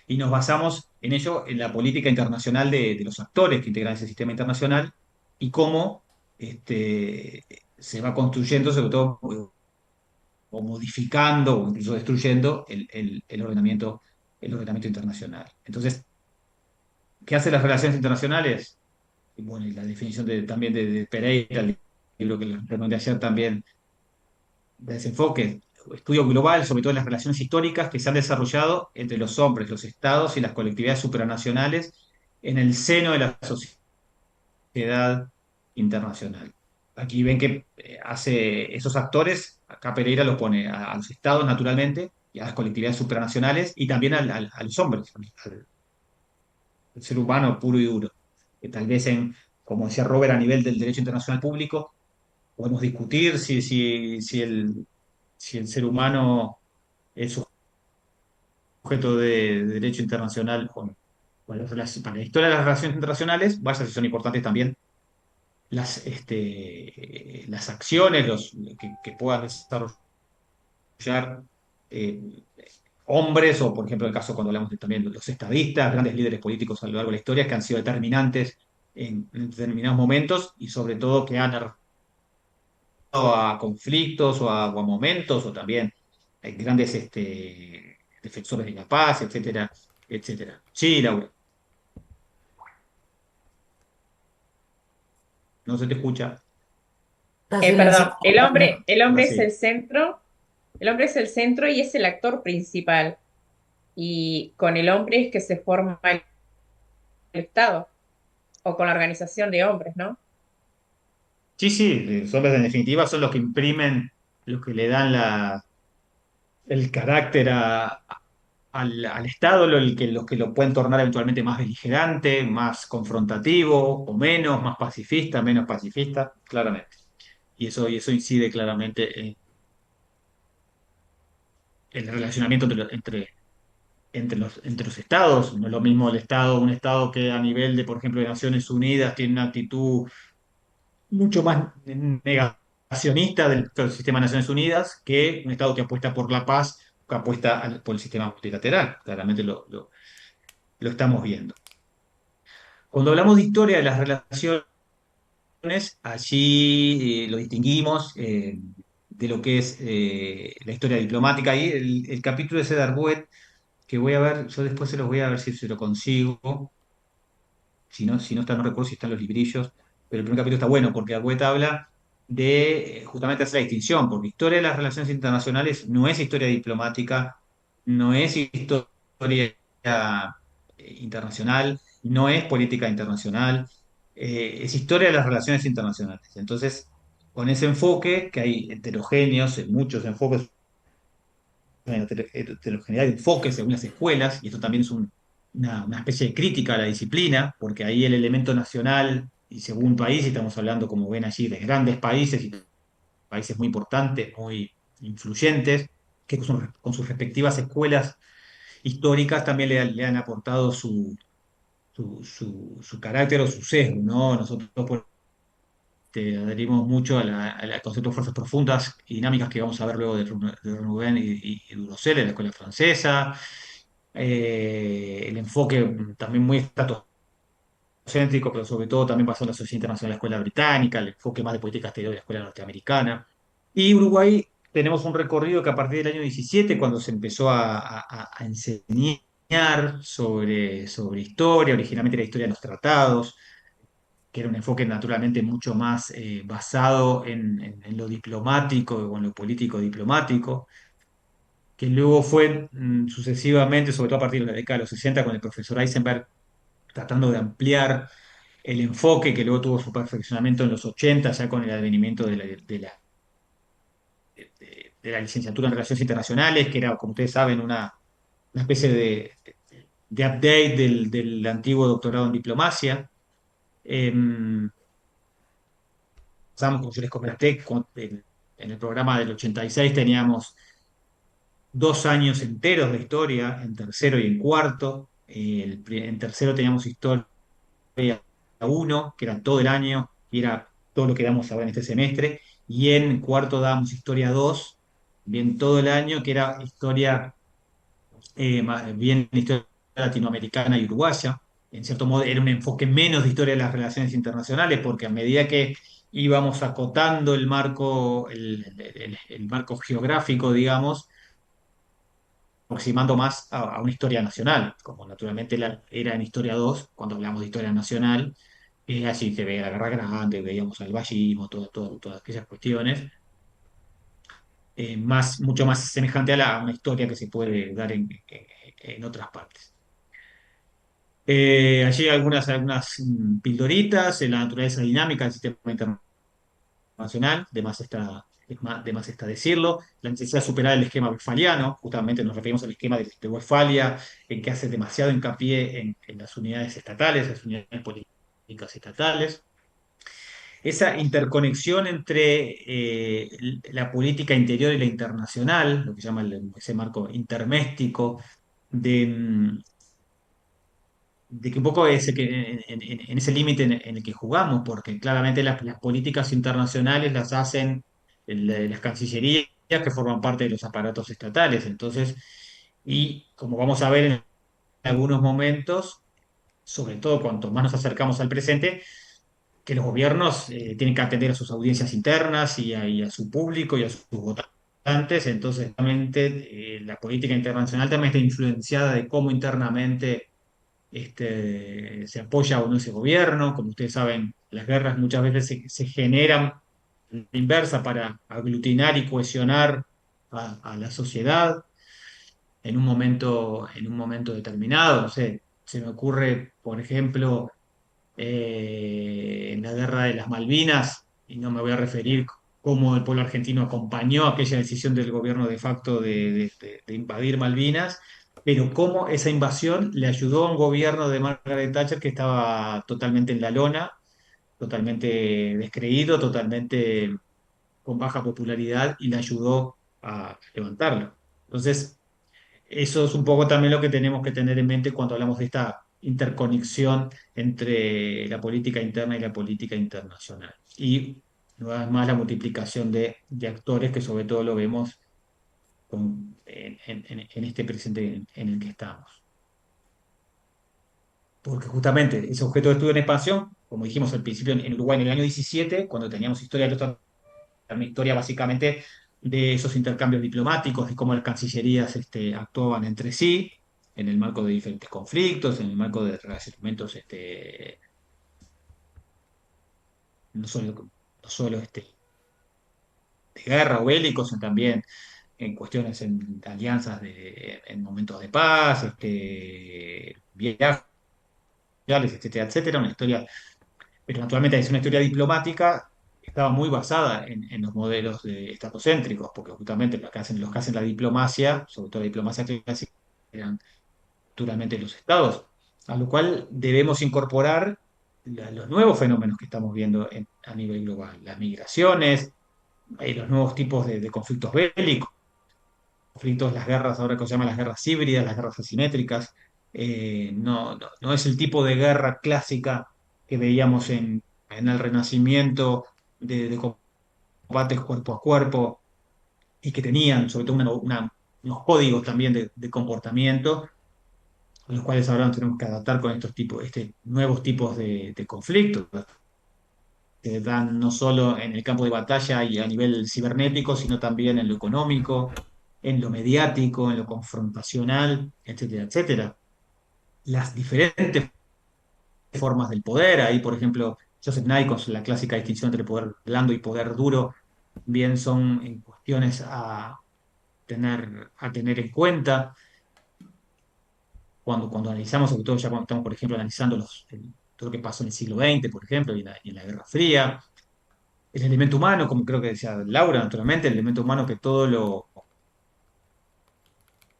y nos basamos en ello, en la política internacional de los actores que integran ese sistema internacional y cómo se va construyendo, sobre todo, o modificando o incluso destruyendo el ordenamiento internacional. Entonces, ¿qué hacen las relaciones internacionales? Y bueno, y la definición también de Pereira, el libro que les recomendé ayer también, de ese enfoque, estudio global, sobre todo en las relaciones históricas que se han desarrollado entre los hombres, los estados y las colectividades supranacionales en el seno de la sociedad internacional. Aquí ven que hace esos actores, acá Pereira los pone a los estados naturalmente y a las colectividades supranacionales y también a los hombres, al ser humano puro y duro, que tal vez como decía Robert, a nivel del derecho internacional público, podemos discutir si el ser humano es sujeto de derecho internacional o no. Bueno, para la historia de las relaciones internacionales, vaya si son importantes también las acciones que puedan desarrollar eh, hombres, o por ejemplo el caso cuando hablamos también de los estadistas, grandes líderes políticos a lo largo de la historia que han sido determinantes en determinados momentos y sobre todo que han a conflictos o a momentos, o también hay grandes defensores de la paz, etcétera, etcétera. Sí, Laura, no se te escucha. Está Perdón, silenciado. el Ahora hombre es el sí. centro, el hombre es el centro y es el actor principal. Y con el hombre es que se forma el Estado, o con la organización de hombres, ¿no? Sí, sí, los hombres en definitiva son los que imprimen, los que le dan el carácter al Estado, los que lo pueden tornar eventualmente más beligerante, más confrontativo o menos, más pacifista, menos pacifista, claramente. Y eso incide claramente en el relacionamiento entre los estados. No es lo mismo un estado que a nivel de, por ejemplo, de Naciones Unidas tiene una actitud mucho más negacionista del sistema de Naciones Unidas que un estado que apuesta por la paz, que apuesta por el sistema multilateral. Claramente lo estamos viendo. Cuando hablamos de historia de las relaciones, allí lo distinguimos de lo que es la historia diplomática. Y el capítulo ese de Arbuet, que voy a ver, yo después se los voy a ver si se lo consigo. Si no está, no recuerdo si están los librillos, pero el primer capítulo está bueno porque Agüeta habla de justamente hacer la distinción, porque historia de las relaciones internacionales no es historia diplomática, no es historia internacional, no es política internacional, es historia de las relaciones internacionales. Entonces, con ese enfoque, que hay heterogéneos, muchos enfoques, heterogeneidad de enfoques según las escuelas, y esto también es una especie de crítica a la disciplina, porque ahí el elemento nacional, y según país, y estamos hablando, como ven allí, de grandes países y países muy importantes, muy influyentes, que con sus respectivas escuelas históricas también le han aportado su carácter o su sesgo, ¿no? Nosotros adherimos mucho al concepto de fuerzas profundas y dinámicas que vamos a ver luego de Renouven y Durosel en la escuela francesa. El enfoque también muy estatocéntrico, pero sobre todo también pasó en la Sociedad Internacional de la Escuela Británica, el enfoque más de política exterior de la Escuela Norteamericana. Y Uruguay tenemos un recorrido que a partir del año 17, cuando se empezó a enseñar sobre historia, originalmente la historia de los tratados, que era un enfoque naturalmente mucho más basado en lo diplomático o en lo político diplomático, que luego fue sucesivamente, sobre todo a partir de la década de los 60, con el profesor Eisenberg, tratando de ampliar el enfoque, que luego tuvo su perfeccionamiento en los 80, ya con el advenimiento de la licenciatura en Relaciones Internacionales, que era, como ustedes saben, una especie de update del antiguo doctorado en diplomacia. Pasamos, como yo les comenté, en el programa del 86 teníamos 2 años enteros de historia, en tercero y en cuarto. En tercero teníamos historia uno, que era todo el año, y era todo lo que damos ahora en este semestre. Y en cuarto dábamos historia 2, bien todo el año, que era historia más bien historia latinoamericana y uruguaya. En cierto modo era un enfoque menos de historia de las relaciones internacionales, porque a medida que íbamos acotando el marco geográfico, digamos, aproximando más a una historia nacional, como naturalmente era en Historia 2 cuando hablamos de historia nacional, allí se veía la Guerra Grande, veíamos al vallismo, todas aquellas cuestiones, mucho más semejante a una historia que se puede dar en otras partes. Allí algunas pildoritas en la naturaleza dinámica del sistema internacional, de más está decirlo, la necesidad de superar el esquema westfaliano, justamente nos referimos al esquema de Westfalia, en que hace demasiado hincapié en las unidades estatales, las unidades políticas estatales. Esa interconexión entre la política interior y la internacional, lo que se llama ese marco interméstico, de, de que un poco en ese límite en el que jugamos, porque claramente las políticas internacionales las hacen las cancillerías que forman parte de los aparatos estatales. Entonces, y como vamos a ver en algunos momentos, sobre todo cuanto más nos acercamos al presente, que los gobiernos tienen que atender a sus audiencias internas y a su público y a sus votantes. Entonces, realmente la política internacional también está influenciada de cómo internamente se apoya o no ese gobierno. Como ustedes saben, las guerras muchas veces se generan a la inversa para aglutinar y cohesionar a la sociedad en un momento determinado. No sé, se me ocurre, por ejemplo, en la guerra de las Malvinas, y no me voy a referir cómo el pueblo argentino acompañó aquella decisión del gobierno de facto de invadir Malvinas, pero cómo esa invasión le ayudó a un gobierno de Margaret Thatcher que estaba totalmente en la lona, totalmente descreído, totalmente con baja popularidad, y le ayudó a levantarlo. Entonces, eso es un poco también lo que tenemos que tener en mente cuando hablamos de esta interconexión entre la política interna y la política internacional. Y una vez más la multiplicación de actores que sobre todo lo vemos en este presente en el que estamos. Porque justamente ese objeto de estudio en expansión, como dijimos al principio en Uruguay en el año 17, cuando teníamos historia de los una historia básicamente de esos intercambios diplomáticos, de cómo las cancillerías actuaban entre sí en el marco de diferentes conflictos, en el marco de relacionamientos no solo de guerra o bélicos, sino también en cuestiones de alianzas en momentos de paz, viajes, etcétera, etcétera, una historia, pero naturalmente es una historia diplomática que estaba muy basada en los modelos estatocéntricos, porque justamente los que hacen la diplomacia, sobre todo la diplomacia clásica, eran naturalmente los estados, a lo cual debemos incorporar los nuevos fenómenos que estamos viendo a nivel global, las migraciones, los nuevos tipos de conflictos bélicos, las guerras, ahora que se llaman las guerras híbridas, las guerras asimétricas. No es el tipo de guerra clásica que veíamos en el Renacimiento de combates cuerpo a cuerpo y que tenían sobre todo unos códigos también de comportamiento, los cuales ahora nos tenemos que adaptar con nuevos tipos de conflictos que dan no solo en el campo de batalla y a nivel cibernético, sino también en lo económico, en lo mediático, en lo confrontacional, etcétera, etcétera. Las diferentes formas del poder, ahí por ejemplo Joseph Nye con la clásica distinción entre poder blando y poder duro, bien son cuestiones a tener en cuenta cuando analizamos, sobre todo ya cuando estamos, por ejemplo, analizando todo lo que pasó en el siglo XX, por ejemplo, y en la Guerra Fría. El elemento humano, como creo que decía Laura, naturalmente, el elemento humano que todo lo,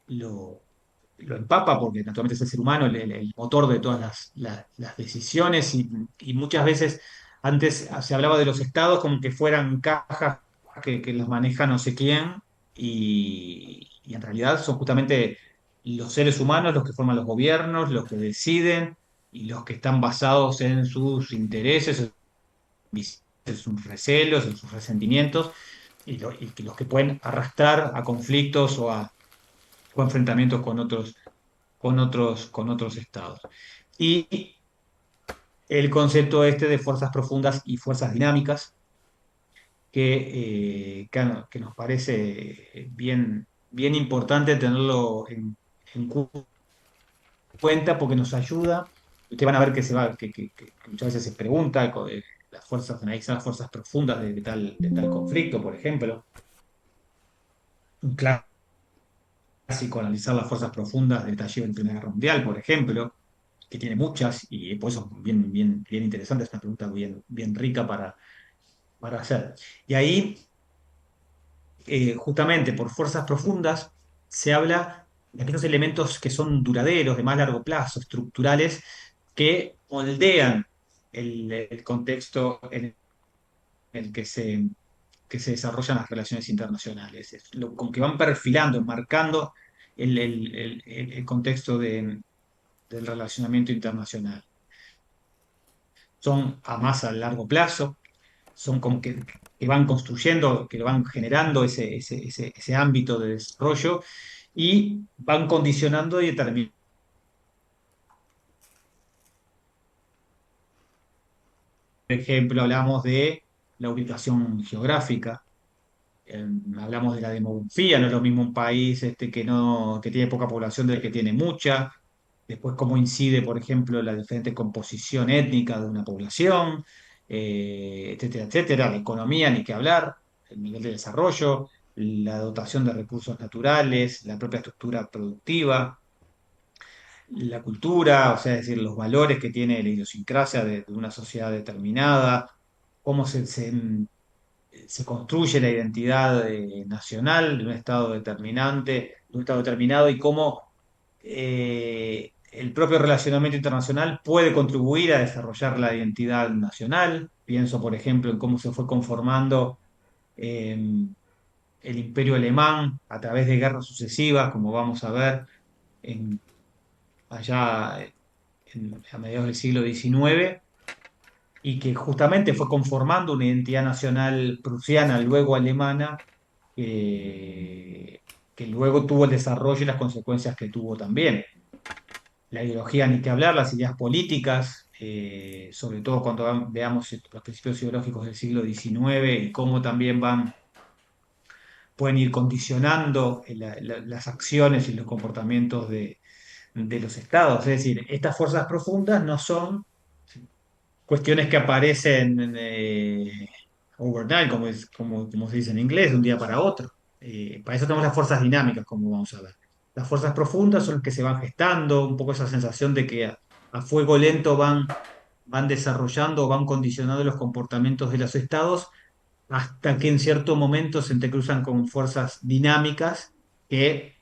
lo empapa, porque naturalmente es el ser humano el motor de todas las decisiones y muchas veces antes se hablaba de los estados como que fueran cajas que las maneja no sé quién y en realidad son justamente los seres humanos los que forman los gobiernos, los que deciden y los que están basados en sus intereses, en sus recelos, en sus resentimientos y que los que pueden arrastrar a conflictos o enfrentamientos con otros estados. Y el concepto este de fuerzas profundas y fuerzas dinámicas, que nos parece bien importante tenerlo en cuenta porque nos ayuda. Ustedes van a ver que que muchas veces se pregunta las fuerzas, analizan las fuerzas profundas de tal conflicto, por ejemplo. Un clásico, analizar las fuerzas profundas del estallido de la Primera Guerra Mundial, por ejemplo, que tiene muchas y por eso es bien interesante, es una pregunta bien rica para hacer. Y ahí, justamente por fuerzas profundas, se habla de aquellos elementos que son duraderos, de más largo plazo, estructurales, que moldean el contexto en el que se desarrollan las relaciones internacionales, como que van perfilando, enmarcando el contexto del relacionamiento internacional. Son a más a largo plazo, son como que van construyendo, que van generando ese ámbito de desarrollo y van condicionando y determinando. Por ejemplo, hablamos de la ubicación geográfica, hablamos de la demografía, no es lo mismo un país que, no, que tiene poca población del que tiene mucha. Después, cómo incide, por ejemplo, la diferente composición étnica de una población, etcétera, etcétera. La economía, ni qué hablar, el nivel de desarrollo, la dotación de recursos naturales, la propia estructura productiva, la cultura, o sea, es decir, los valores que tiene la idiosincrasia de una sociedad determinada, cómo se construye la identidad nacional de un estado determinante, de un estado determinado y cómo el propio relacionamiento internacional puede contribuir a desarrollar la identidad nacional. Pienso, por ejemplo, en cómo se fue conformando eh, el imperio alemán a través de guerras sucesivas, como vamos a ver allá a mediados del siglo XIX, y que justamente fue conformando una identidad nacional prusiana, luego alemana, que, que luego tuvo el desarrollo y las consecuencias que tuvo también. La ideología, ni que hablar, las ideas políticas, sobre todo cuando veamos los principios ideológicos del siglo XIX y cómo también pueden ir condicionando las acciones y los comportamientos de los estados. Es decir, estas fuerzas profundas no son cuestiones que aparecen overnight, como se dice en inglés, de un día para otro. Para eso tenemos las fuerzas dinámicas, como vamos a ver. Las fuerzas profundas son las que se van gestando, un poco esa sensación de que a fuego lento van desarrollando, van condicionando los comportamientos de los estados, hasta que en cierto momento se entrecruzan con fuerzas dinámicas que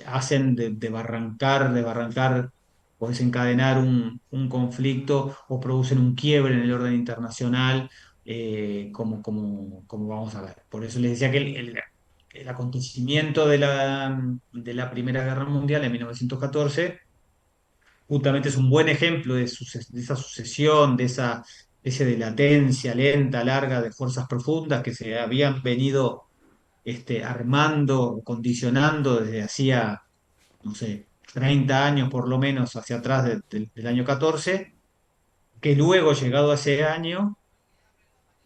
hacen de barrancar o desencadenar un conflicto o producen un quiebre en el orden internacional, como vamos a ver. Por eso les decía que el acontecimiento de la Primera Guerra Mundial en 1914 justamente es un buen ejemplo de esa sucesión, de esa de latencia lenta, larga de fuerzas profundas que se habían venido armando, condicionando desde hacía, no sé, 30 años por lo menos hacia atrás del año 14, que luego, llegado a ese año,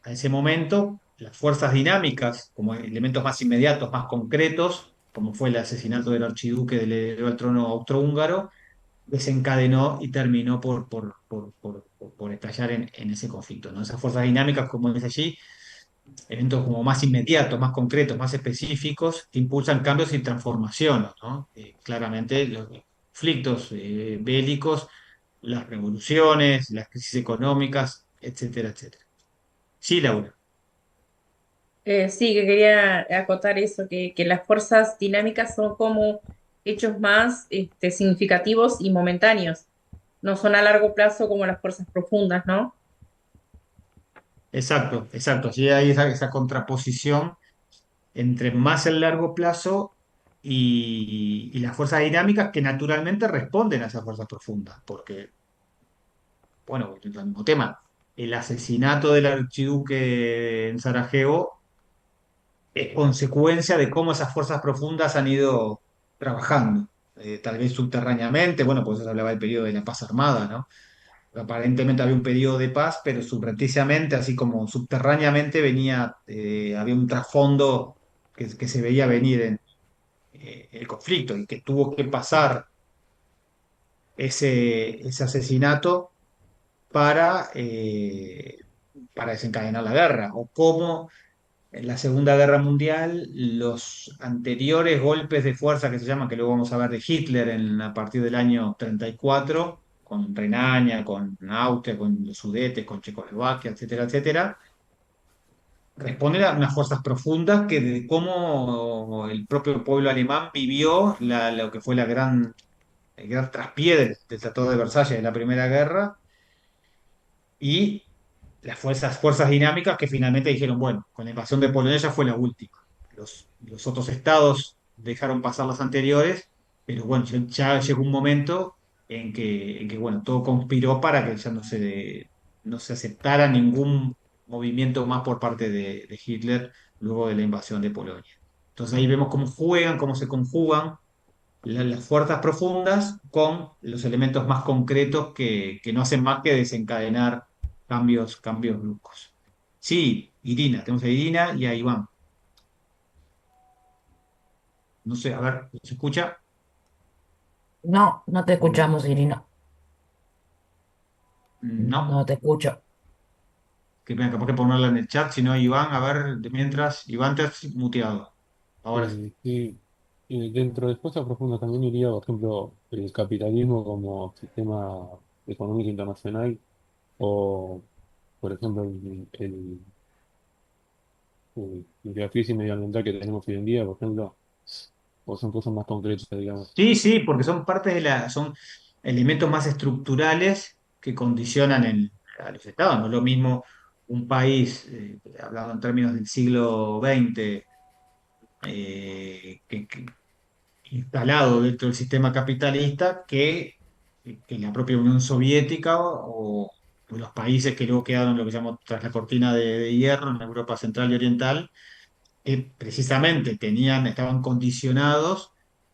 a ese momento, las fuerzas dinámicas, como elementos más inmediatos, más concretos, como fue el asesinato del archiduque del heredero al trono austrohúngaro, desencadenó y terminó por estallar en ese conflicto, ¿no? Esas fuerzas dinámicas, como dice allí, eventos como más inmediatos, más concretos, más específicos, que impulsan cambios y transformaciones, ¿no? Claramente los conflictos bélicos, las revoluciones, las crisis económicas, etcétera, etcétera. Sí, Laura. Sí, que quería acotar eso, que las fuerzas dinámicas son como hechos más significativos y momentáneos, no son a largo plazo como las fuerzas profundas, ¿no? Exacto, exacto. Allí hay esa contraposición entre más el largo plazo y las fuerzas dinámicas que naturalmente responden a esas fuerzas profundas, porque, bueno, el mismo tema, el asesinato del archiduque en Sarajevo es consecuencia de cómo esas fuerzas profundas han ido trabajando, tal vez subterráneamente, bueno, pues se hablaba del periodo de la paz armada, ¿no? Aparentemente había un periodo de paz, pero subrepticiamente, así como subterráneamente venía, había un trasfondo que se veía venir en el conflicto y que tuvo que pasar ese asesinato para, para desencadenar la guerra, o cómo en la Segunda Guerra Mundial los anteriores golpes de fuerza que se llaman, que luego vamos a ver de Hitler a partir del año 34, con Renania, con Austria, con los Sudetes, con Checoslovaquia, etcétera, etcétera, responden a unas fuerzas profundas que de cómo el propio pueblo alemán vivió lo que fue el gran traspié del Tratado de Versalles de la Primera Guerra y las fuerzas dinámicas que finalmente dijeron, bueno, con la invasión de Polonia ya fue la última. Los otros estados dejaron pasar las anteriores, pero bueno, ya llegó un momento en que bueno, todo conspiró para que ya no se aceptara ningún movimiento más por parte de Hitler luego de la invasión de Polonia. Entonces ahí vemos cómo juegan, cómo se conjugan las fuerzas profundas con los elementos más concretos que no hacen más que desencadenar cambios bruscos. Sí, Irina, tenemos a Irina y a Iván. No sé, a ver, ¿se escucha? No, no te Mm, escuchamos, Irina. No, No te escucho. que pena, capaz que ponerla en el chat, si no, Iván, a ver, de mientras, Iván te has muteado. Ahora sí. Sí, dentro de fuerzas profundas también iría, por ejemplo, el capitalismo como sistema económico internacional o, por ejemplo, la crisis medioambiental que tenemos hoy en día, por ejemplo, o son cosas más concretas, digamos. Sí, sí, porque son parte son elementos más estructurales que condicionan a los estados. No es lo mismo un país, hablando en términos del siglo XX, que instalado dentro del sistema capitalista, que la propia Unión Soviética o los países que luego quedaron lo que llamamos tras la cortina de hierro en Europa Central y Oriental que precisamente estaban condicionados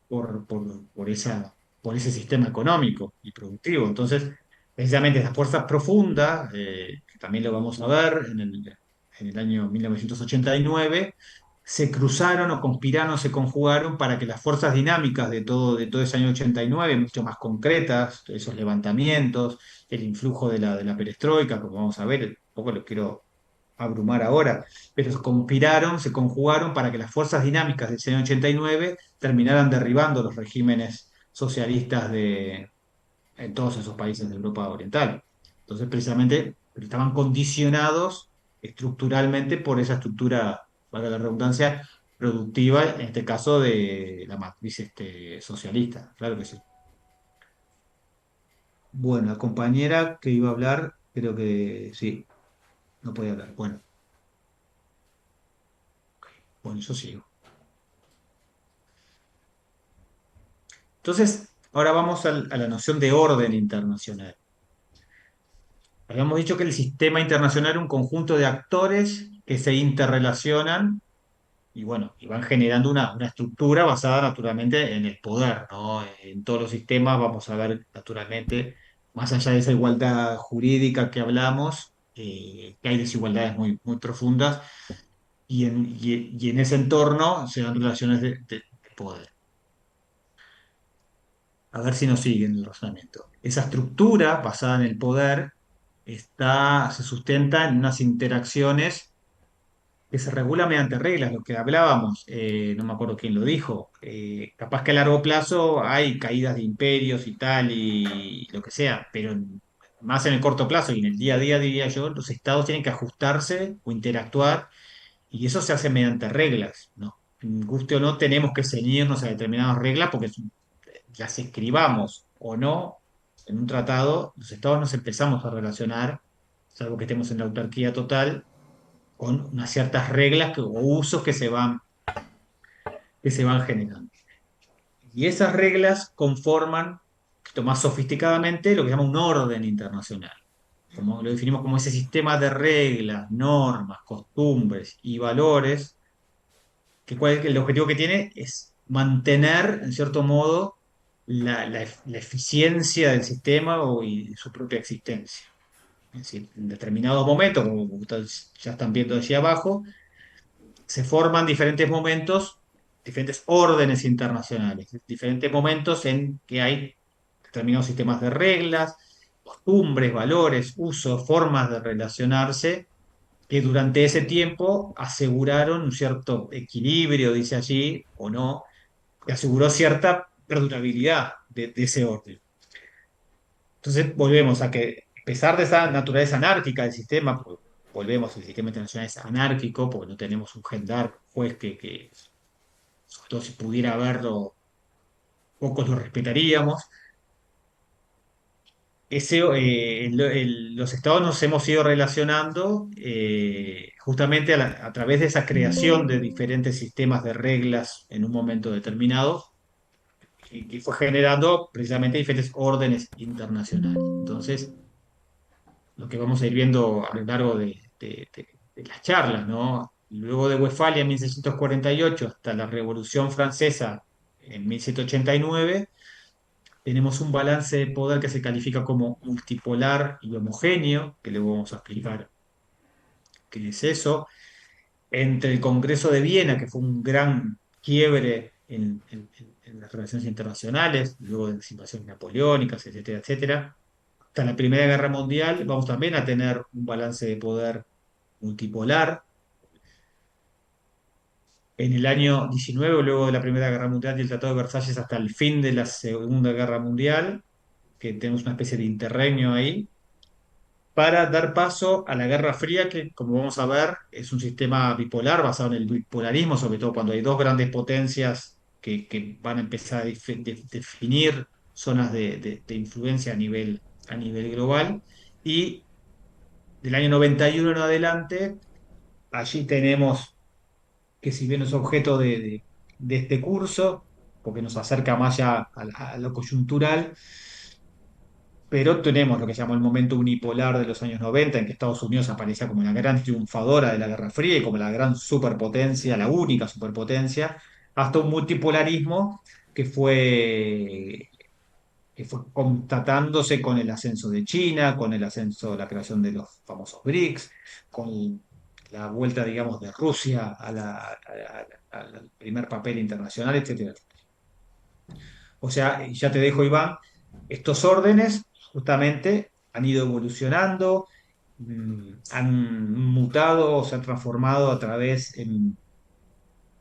por ese sistema económico y productivo. Entonces, precisamente esas fuerzas profundas, que también lo vamos a ver en el año 1989, se cruzaron o conspiraron, se conjugaron para que las fuerzas dinámicas de todo ese año 89, mucho más concretas, esos levantamientos, el influjo de la perestroika, como vamos a ver, un poco lo quiero abrumar ahora, pero conspiraron, se conjugaron para que las fuerzas dinámicas del año 89 terminaran derribando los regímenes socialistas en todos esos países de Europa Oriental. Entonces, precisamente, estaban condicionados estructuralmente por esa estructura, valga la redundancia, productiva, en este caso de la matriz socialista, claro que sí. Bueno, la compañera que iba a hablar, creo que sí, no podía hablar. Bueno, yo sigo. Entonces, ahora vamos a la noción de orden internacional. Habíamos dicho que el sistema internacional es un conjunto de actores que se interrelacionan y bueno, y van generando una estructura basada naturalmente en el poder, ¿no? En todos los sistemas vamos a ver naturalmente, más allá de esa igualdad jurídica que hablamos, que hay desigualdades muy profundas y en ese entorno se dan relaciones de poder. A ver si nos siguen el razonamiento. Esa estructura basada en el poder se sustenta en unas interacciones que se regula mediante reglas, lo que hablábamos, no me acuerdo quién lo dijo, capaz que a largo plazo hay caídas de imperios y tal y lo que sea, pero más en el corto plazo y en el día a día, diría yo, los estados tienen que ajustarse o interactuar y eso se hace mediante reglas, ¿no? Guste o no, tenemos que ceñirnos a determinadas reglas porque las escribamos o no en un tratado, los estados nos empezamos a relacionar, salvo que estemos en la autarquía total con unas ciertas reglas o usos que se van generando. Y esas reglas conforman, un poquito más sofisticadamente, lo que se llama un orden internacional. Como lo definimos como ese sistema de reglas, normas, costumbres y valores, el objetivo que tiene es mantener, en cierto modo, la eficiencia del sistema y su propia existencia. Es decir, en determinados momentos, como ustedes ya están viendo hacia abajo, se forman diferentes momentos, diferentes órdenes internacionales, diferentes momentos en que hay determinados sistemas de reglas, costumbres, valores, usos, formas de relacionarse, que durante ese tiempo aseguraron un cierto equilibrio, dice allí, o no, que aseguró cierta perdurabilidad de ese orden. Entonces volvemos a que, a pesar de esa naturaleza anárquica del sistema, pues, volvemos, el sistema internacional es anárquico, porque no tenemos un gendarme, un juez que sobre todo si pudiera haberlo, pocos lo respetaríamos. Los estados nos hemos ido relacionando justamente a través de esa creación de diferentes sistemas de reglas en un momento determinado, que fue generando precisamente diferentes órdenes internacionales. Entonces, lo que vamos a ir viendo a lo largo de las charlas, ¿no? Luego de Westfalia en 1648 hasta la Revolución Francesa en 1789, tenemos un balance de poder que se califica como multipolar y homogéneo, que luego vamos a explicar qué es eso, entre el Congreso de Viena, que fue un gran quiebre en las relaciones internacionales, luego de las invasiones napoleónicas, etcétera, etcétera, hasta la Primera Guerra Mundial, vamos también a tener un balance de poder multipolar. En el año 19, luego de la Primera Guerra Mundial y el Tratado de Versalles, hasta el fin de la Segunda Guerra Mundial, que tenemos una especie de interregnio ahí, para dar paso a la Guerra Fría, que como vamos a ver es un sistema bipolar basado en el bipolarismo, sobre todo cuando hay dos grandes potencias que van a empezar a definir zonas de influencia a nivel global. Y del año 91 en adelante, allí tenemos que si bien es objeto de este curso, porque nos acerca más ya a lo coyuntural, pero tenemos lo que se llamó el momento unipolar de los años 90, en que Estados Unidos aparecía como la gran triunfadora de la Guerra Fría y como la gran superpotencia, la única superpotencia, hasta un multipolarismo que fue, que fue constatándose con el ascenso de China, con el ascenso, la creación de los famosos BRICS, con la vuelta, digamos, de Rusia al primer papel internacional, etcétera. O sea, ya te dejo, Iván, estos órdenes justamente han ido evolucionando, han mutado, se han transformado a través,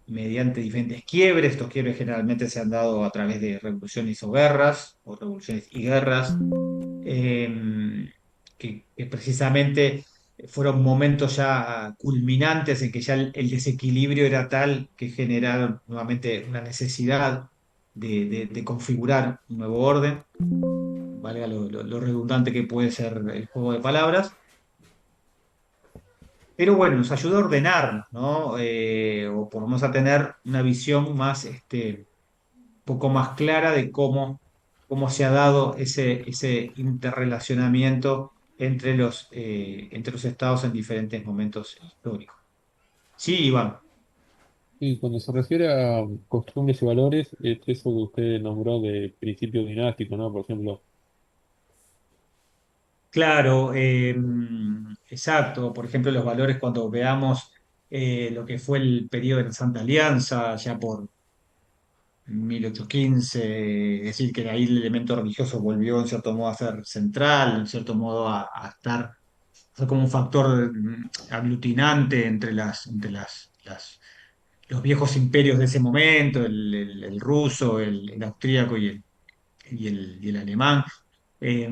mediante diferentes quiebres. Estos quiebres generalmente se han dado a través de revoluciones o guerras, o revoluciones y guerras, que precisamente fueron momentos ya culminantes en que ya el desequilibrio era tal que generaron nuevamente una necesidad de configurar un nuevo orden, valga lo redundante que puede ser el juego de palabras, pero bueno, nos ayuda a ordenarnos, ¿no? O por lo menos a tener una visión más, poco más clara de cómo se ha dado ese interrelacionamiento entre los estados en diferentes momentos históricos. Sí, Iván. Y cuando se refiere a costumbres y valores, es eso que usted nombró de principio dinástico, ¿no? Por ejemplo, Claro, exacto. Por ejemplo, los valores cuando veamos lo que fue el periodo de la Santa Alianza, ya por en 1815, es decir, que de ahí el elemento religioso volvió en cierto modo a ser central, en cierto modo a estar, a ser como un factor aglutinante entre los viejos imperios de ese momento, el ruso, el austríaco y el alemán. Eh,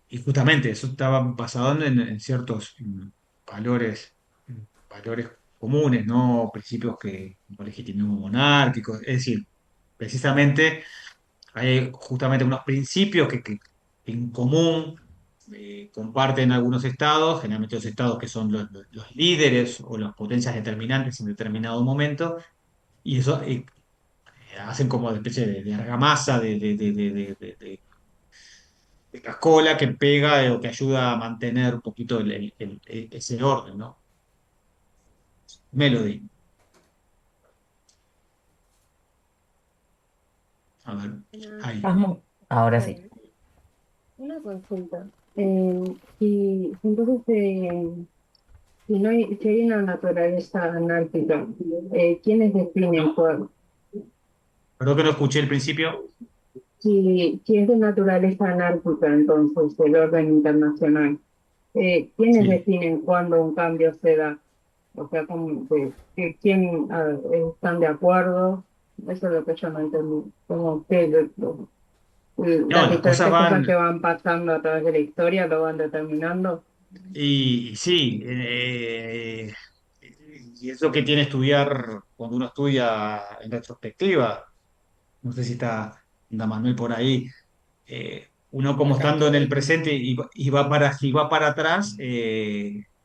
y justamente eso estaba basado en ciertos valores comunes, ¿no? Principios que, como legitimismo monárquico, es decir, precisamente hay justamente unos principios que en común comparten algunos estados, generalmente los estados que son los líderes o las potencias determinantes en determinado momento, y eso hacen como una especie de argamasa, de cascola que pega o que ayuda a mantener un poquito ese orden, ¿no? Melody. A ver, ahí. Vamos, ahora sí. Una consulta. Entonces, si no hay, si hay una naturaleza anárquica, ¿quiénes definen Perdón que no escuché el principio. si es de naturaleza anárquica, entonces el orden internacional, ¿quiénes Sí. definen cuándo un cambio se da? O sea, ¿quién están de acuerdo? Eso es lo que yo no entendí. Como que No, las las cosas diferentes cosas van, que van pasando a través de la historia lo van determinando. y sí, y es lo que tiene estudiar cuando uno estudia en retrospectiva. No sé si anda Manuel por ahí. Uno como Acá estando en el estoy. presente y va para atrás,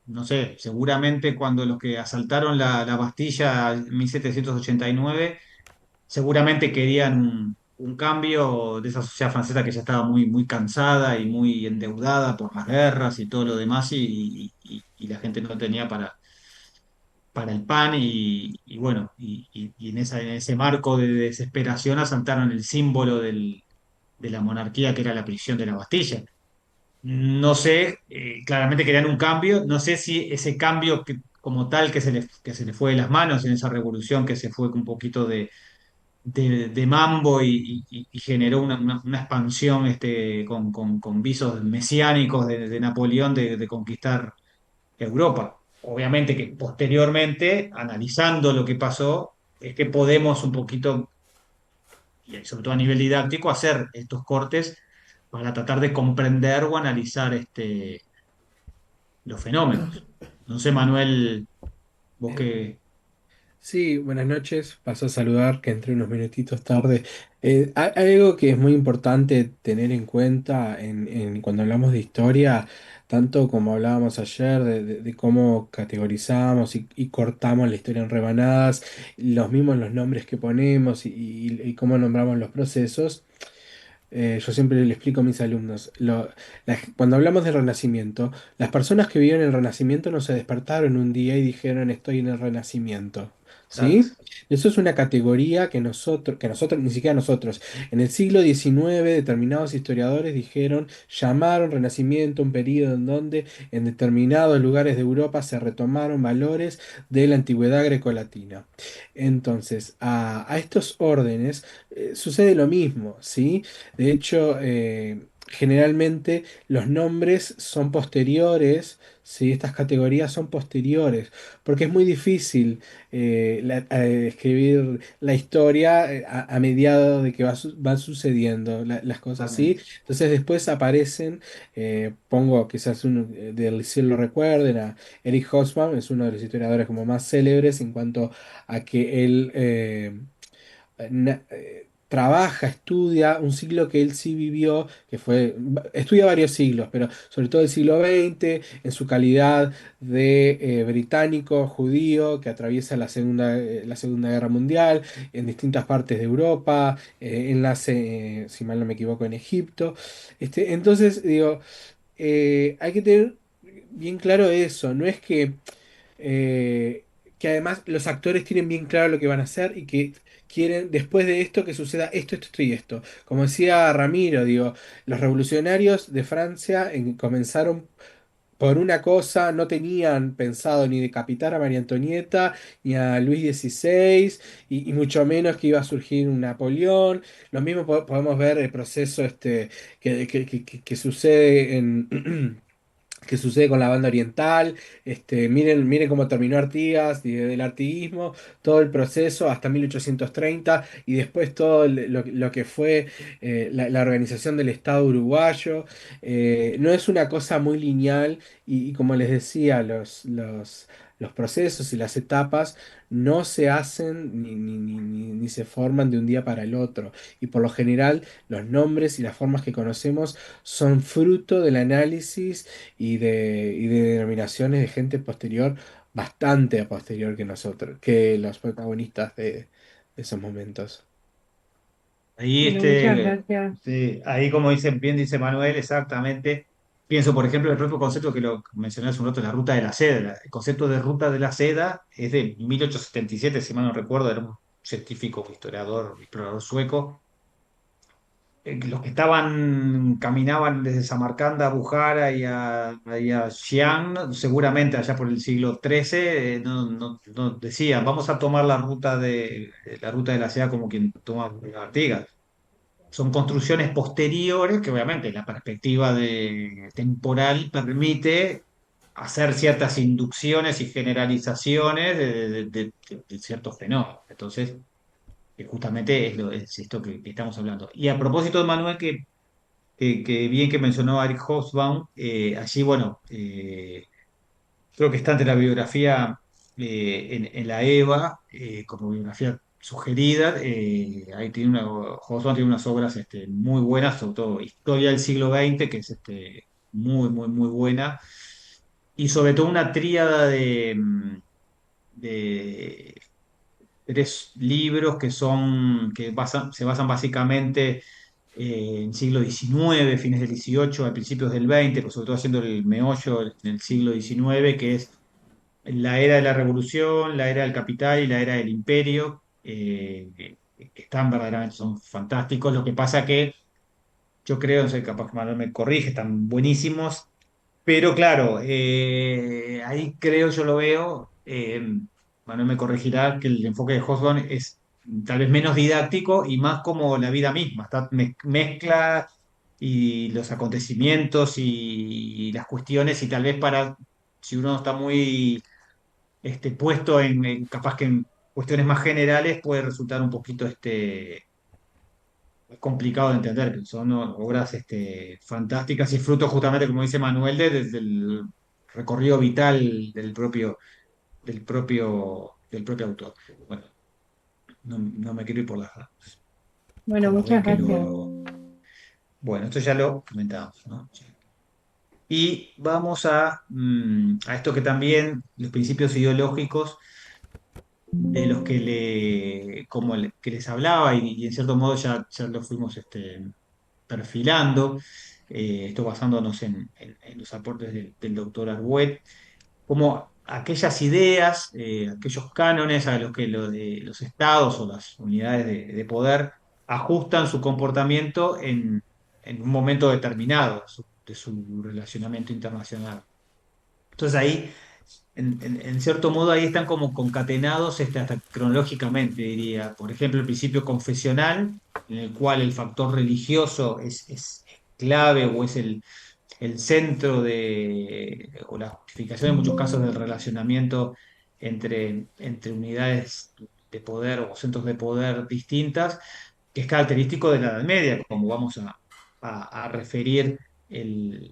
no sé, seguramente cuando los que asaltaron la Bastilla en 1789 seguramente querían un cambio de esa sociedad francesa que ya estaba muy, muy cansada y muy endeudada por las guerras y todo lo demás, y la gente no tenía para el pan, y bueno, y en ese marco de desesperación asaltaron el símbolo de la monarquía, que era la prisión de la Bastilla. No sé, claramente querían un cambio, no sé si ese cambio como tal que se le fue de las manos en esa revolución, que se fue con un poquito de mambo y generó una expansión, con visos mesiánicos de Napoleón de conquistar Europa. Obviamente que posteriormente, analizando lo que pasó, es que podemos un poquito, y sobre todo a nivel didáctico, hacer estos cortes para tratar de comprender o analizar los fenómenos. No sé, Manuel, vos Eh, qué. sí, buenas noches. Paso a saludar, que entré unos minutitos tarde. Hay algo que es muy importante tener en cuenta cuando hablamos de historia, tanto como hablábamos ayer, de cómo categorizamos y cortamos la historia en rebanadas, los nombres que ponemos y cómo nombramos los procesos. Yo siempre le explico a mis alumnos, cuando hablamos del Renacimiento, las personas que vivieron el Renacimiento no se despertaron un día y dijeron estoy en el Renacimiento, Exacto. ¿sí? Eso es una categoría que nosotros, ni siquiera nosotros, en el siglo XIX determinados historiadores dijeron, llamaron Renacimiento un periodo en donde en determinados lugares de Europa se retomaron valores de la antigüedad grecolatina. Entonces, a estos órdenes sucede lo mismo, ¿sí? De hecho, generalmente los nombres son posteriores, ¿sí? Estas categorías son posteriores, porque es muy difícil escribir la historia a mediado de que van sucediendo las cosas, ¿sí? Totalmente. Entonces después aparecen, pongo quizás uno del si lo recuerden, a Eric Hobsbawm, es uno de los historiadores como más célebres en cuanto a que él trabaja, estudia un siglo que él sí vivió, estudia varios siglos, pero sobre todo el siglo XX, en su calidad de británico, judío, que atraviesa la Segunda Guerra Mundial en distintas partes de Europa, enlace, si mal no me equivoco, en Egipto. Entonces, digo, hay que tener bien claro eso, no es eh, que además los actores tienen bien claro lo que van a hacer y que quieren después de esto que suceda esto y esto. Como decía Ramiro, digo, los revolucionarios de Francia comenzaron por una cosa no tenían pensado ni decapitar a María Antonieta ni a Luis XVI y mucho menos que iba a surgir un Napoleón. Lo mismo podemos ver el proceso que sucede que sucede con la banda oriental. Miren cómo terminó Artigas, y del artiguismo, todo el proceso hasta 1830 y después todo lo que fue la organización del Estado uruguayo. No es una cosa muy lineal y como les decía, los procesos y las etapas no se hacen ni se forman de un día para el otro. Y por lo general, los nombres y las formas que conocemos son fruto del análisis y de denominaciones de gente posterior, bastante posterior que nosotros, que los protagonistas de esos momentos. Ahí, Bueno, muchas gracias. sí, ahí como bien dice Manuel, exactamente. Pienso, por ejemplo, el propio concepto que lo mencioné hace un rato, la ruta de la seda. El concepto de ruta de la seda es de 1877, si mal no recuerdo, era un científico, historiador, explorador sueco. Los que caminaban desde Samarcanda a Bujara y a Xi'an, seguramente allá por el siglo XIII, no decían, vamos a tomar la ruta de la seda como quien toma Artigas. Son construcciones posteriores que obviamente la perspectiva temporal permite hacer ciertas inducciones y generalizaciones de ciertos fenómenos. Entonces, justamente es esto que estamos hablando. Y a propósito de Manuel, que bien que mencionó a Eric Hobsbawm, allí, bueno, creo que está ante la biografía en la EVA, como biografía sugerida. Ahí Hobsbawm tiene unas obras muy buenas, sobre todo Historia del siglo XX, que es muy, muy, muy buena. Y sobre todo una tríada de tres libros se basan básicamente en siglo XIX, fines del XVIII, a principios del XX, pero sobre todo haciendo el meollo en el siglo XIX, que es la era de la revolución, la era del capital y la era del imperio, que están verdaderamente, son fantásticos. Lo que pasa que yo creo, no sé, capaz que Manuel me corrige, están buenísimos, pero claro, ahí creo, yo lo veo, Manuel me corregirá, que el enfoque de Hobsbawm es tal vez menos didáctico y más como la vida misma. Mezcla y los acontecimientos y las cuestiones y tal vez si uno está muy puesto capaz que en cuestiones más generales, puede resultar un poquito complicado de entender, pero son obras fantásticas y fruto justamente, como dice Manuel, del recorrido vital del propio autor. Bueno, no me quiero ir por las ramas. Bueno, Como ven muchas que gracias. bueno, esto ya lo comentamos, ¿no? Y vamos a esto que también, los principios ideológicos de los que les hablaba y en cierto modo ya lo fuimos perfilando, esto basándonos en los aportes del doctor Arguet, como aquellas ideas, aquellos cánones a los que los estados o las unidades de poder ajustan su comportamiento en un momento determinado de su relacionamiento internacional. Entonces ahí, en cierto modo, ahí están como concatenados hasta cronológicamente, diría. Por ejemplo, el principio confesional, en el cual el factor religioso es clave o es el centro o la justificación en muchos casos del relacionamiento entre unidades de poder o centros de poder distintas, que es característico de la Edad Media, como vamos a referir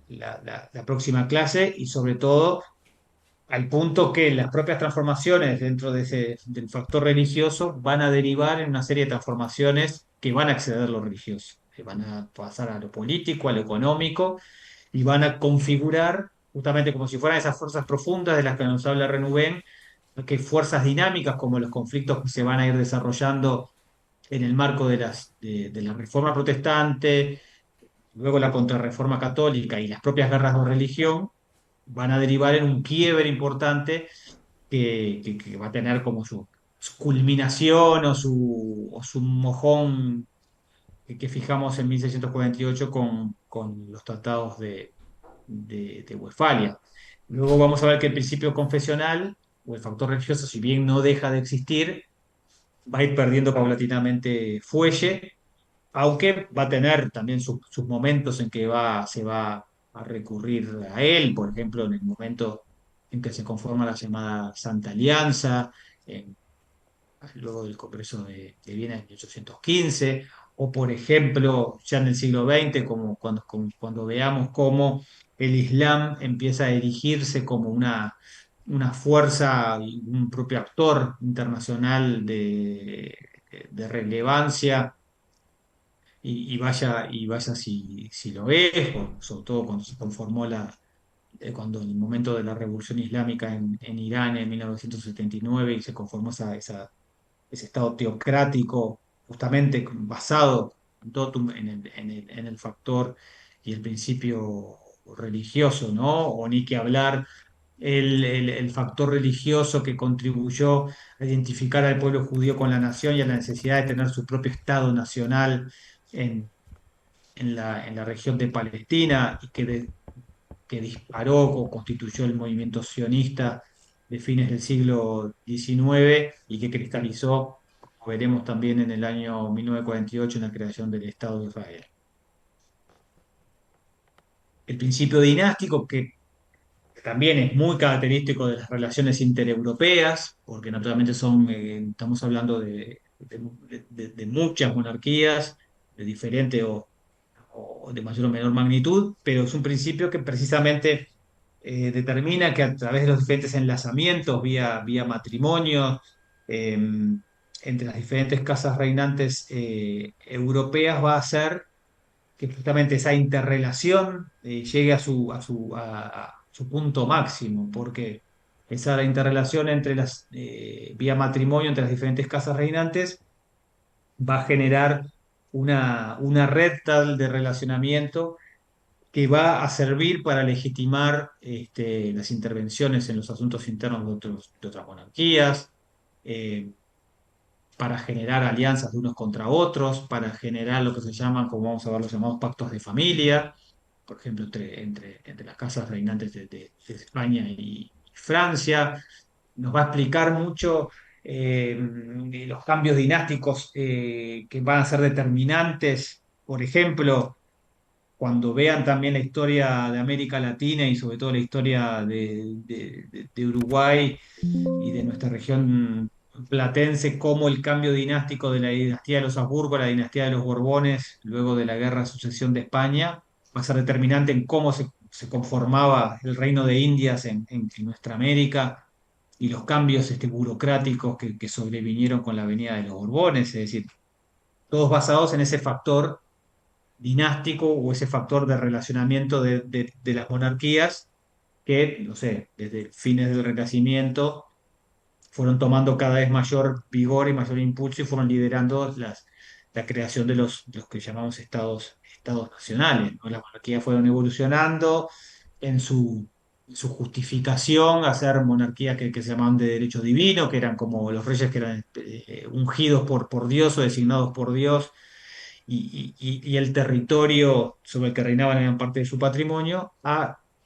la próxima clase, y sobre todo al punto que las propias transformaciones dentro del factor religioso van a derivar en una serie de transformaciones que van a exceder lo religioso, que van a pasar a lo político, a lo económico, y van a configurar, justamente como si fueran esas fuerzas profundas de las que nos habla Renouven, que fuerzas dinámicas como los conflictos que se van a ir desarrollando en el marco de la reforma protestante, luego la contrarreforma católica y las propias guerras de religión, van a derivar en un quiebre importante que va a tener como su culminación o su mojón que fijamos en 1648 con los tratados de Westfalia. Luego vamos a ver que el principio confesional o el factor religioso, si bien no deja de existir, va a ir perdiendo paulatinamente fuelle, aunque va a tener también sus momentos en que se va a recurrir a él, por ejemplo, en el momento en que se conforma la llamada Santa Alianza, luego del Congreso de Viena en 1815, o por ejemplo, ya en el siglo XX, cuando veamos cómo el Islam empieza a erigirse como una fuerza y un propio actor internacional de relevancia, y vaya si lo es, sobre todo cuando se conformó cuando en el momento de la Revolución Islámica en Irán en 1979 y se conformó ese Estado teocrático, justamente basado en, en el factor y el principio religioso, ¿no? O ni que hablar el factor religioso que contribuyó a identificar al pueblo judío con la nación y a la necesidad de tener su propio Estado nacional en, en la región de Palestina y que disparó o constituyó el movimiento sionista de fines del siglo XIX y que cristalizó, como veremos también en el año 1948, en la creación del Estado de Israel. El principio dinástico, que también es muy característico de las relaciones intereuropeas, porque naturalmente estamos hablando de muchas monarquías, de diferente o de mayor o menor magnitud, pero es un principio que precisamente determina que a través de los diferentes enlazamientos vía matrimonio eh, entre las diferentes casas reinantes europeas va a hacer que justamente esa interrelación llegue a su punto máximo, porque esa interrelación vía matrimonio entre las diferentes casas reinantes va a generar una red tal de relacionamiento que va a servir para legitimar las intervenciones en los asuntos internos de otras monarquías, eh, para generar alianzas de unos contra otros, para generar lo que se llaman, como vamos a ver, los llamados pactos de familia, por ejemplo, entre las casas reinantes de España y Francia. Nos va a explicar mucho los cambios dinásticos que van a ser determinantes, por ejemplo cuando vean también la historia de América Latina y sobre todo la historia de Uruguay y de nuestra región platense, cómo el cambio dinástico de la dinastía de los Habsburgo a la dinastía de los Borbones, luego de la Guerra de Sucesión de España, va a ser determinante en cómo se conformaba el reino de Indias en nuestra América y los cambios burocráticos que sobrevinieron con la venida de los Borbones, es decir, todos basados en ese factor dinástico o ese factor de relacionamiento de las monarquías que, no sé, desde fines del Renacimiento fueron tomando cada vez mayor vigor y mayor impulso y fueron liderando la creación de los que llamamos estados nacionales, ¿no? Las monarquías fueron evolucionando en su justificación a ser monarquías que se llamaban de derecho divino, que eran como los reyes que eran ungidos por Dios o designados por Dios y el territorio sobre el que reinaban eran parte de su patrimonio,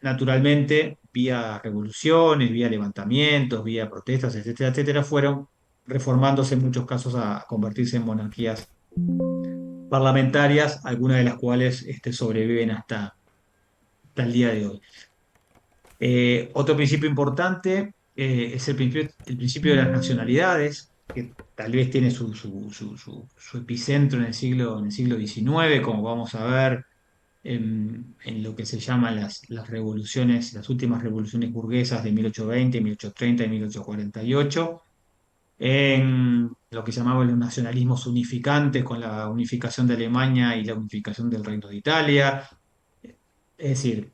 naturalmente, vía revoluciones, vía levantamientos, vía protestas, etcétera, etcétera, fueron reformándose en muchos casos a convertirse en monarquías parlamentarias, algunas de las cuales sobreviven hasta el día de hoy. Otro principio importante es el principio de las nacionalidades, que tal vez tiene su epicentro en el siglo XIX, como vamos a ver en lo que se llaman las revoluciones, las últimas revoluciones burguesas de 1820, 1830 y 1848, en lo que llamaban los nacionalismos unificantes con la unificación de Alemania y la unificación del Reino de Italia, es decir,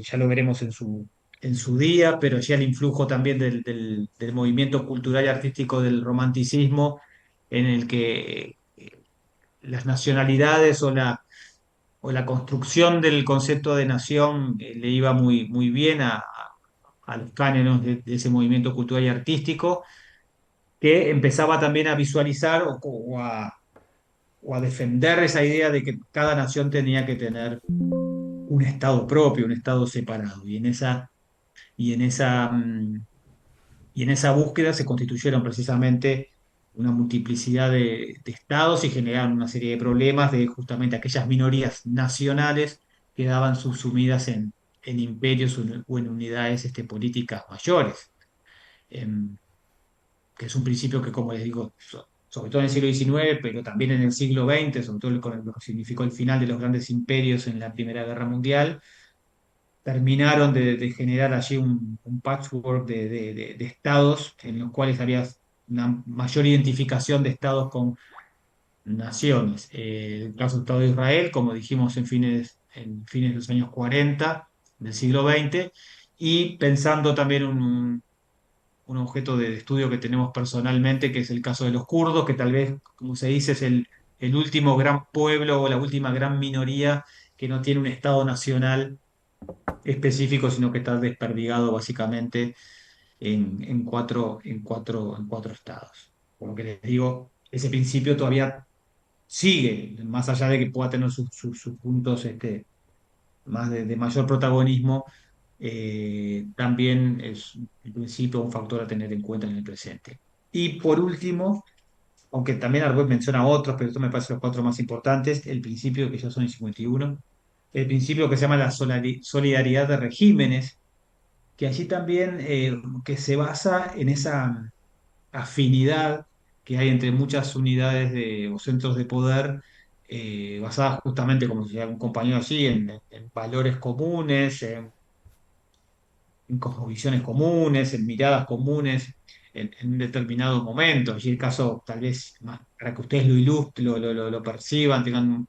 ya lo veremos en su día, pero ya el influjo también del movimiento cultural y artístico del romanticismo, en el que las nacionalidades o la construcción del concepto de nación le iba muy, muy bien a los cánones de ese movimiento cultural y artístico, que empezaba también a visualizar o a defender esa idea de que cada nación tenía que tener un estado propio, un estado separado. Y en esa y en y en esa búsqueda se constituyeron precisamente una multiplicidad de estados y generaron una serie de problemas de justamente aquellas minorías nacionales que quedaban subsumidas en imperios o en unidades políticas mayores. Em, que es un principio que, como les digo, sobre todo en el siglo XIX, pero también en el siglo XX, sobre todo con lo que significó el final de los grandes imperios en la Primera Guerra Mundial, terminaron de generar allí un patchwork de estados en los cuales había una mayor identificación de estados con naciones. El caso del Estado de Israel, como dijimos en fines de los años 40 del siglo XX, y pensando también un objeto de estudio que tenemos personalmente, que es el caso de los kurdos, que tal vez, como se dice, es el último gran pueblo o la última gran minoría que no tiene un Estado nacional específico, sino que está desperdigado básicamente en cuatro estados. Por lo que les digo, ese principio todavía sigue, más allá de que pueda tener sus puntos más de mayor protagonismo, también es en principio un factor a tener en cuenta en el presente. Y por último, aunque también Arbós menciona otros, pero esto me parece los cuatro más importantes, el principio que ya son el 51, el principio que se llama la solidaridad de regímenes, que allí también que se basa en esa afinidad que hay entre muchas unidades o centros de poder, basadas justamente, como decía un compañero allí, en valores comunes, en cosmovisiones comunes, en miradas comunes en un determinado momento. Allí el caso, tal vez, para que ustedes lo ilustren, lo perciban, tengan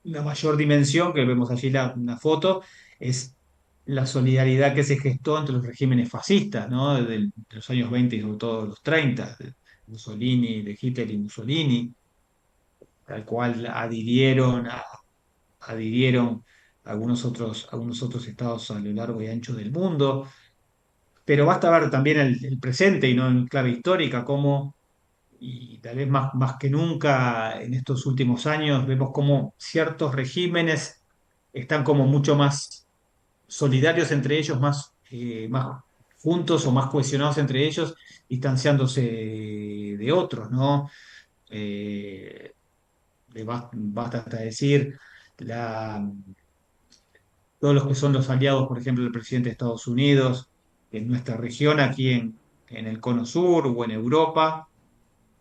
una mayor dimensión, que vemos allí una foto, es la solidaridad que se gestó entre los regímenes fascistas, ¿no? De los años 20 y sobre todo los 30, de Mussolini, de Hitler y Mussolini, al cual adhirieron algunos otros estados a lo largo y ancho del mundo. Pero basta ver también el presente y no en clave histórica, cómo, y tal vez más que nunca en estos últimos años, vemos cómo ciertos regímenes están como mucho más solidarios entre ellos, más juntos o más cohesionados entre ellos, distanciándose de otros, ¿no? Eh, basta hasta decir la, todos los que son los aliados, por ejemplo, del presidente de Estados Unidos, en nuestra región, aquí en el Cono Sur o en Europa,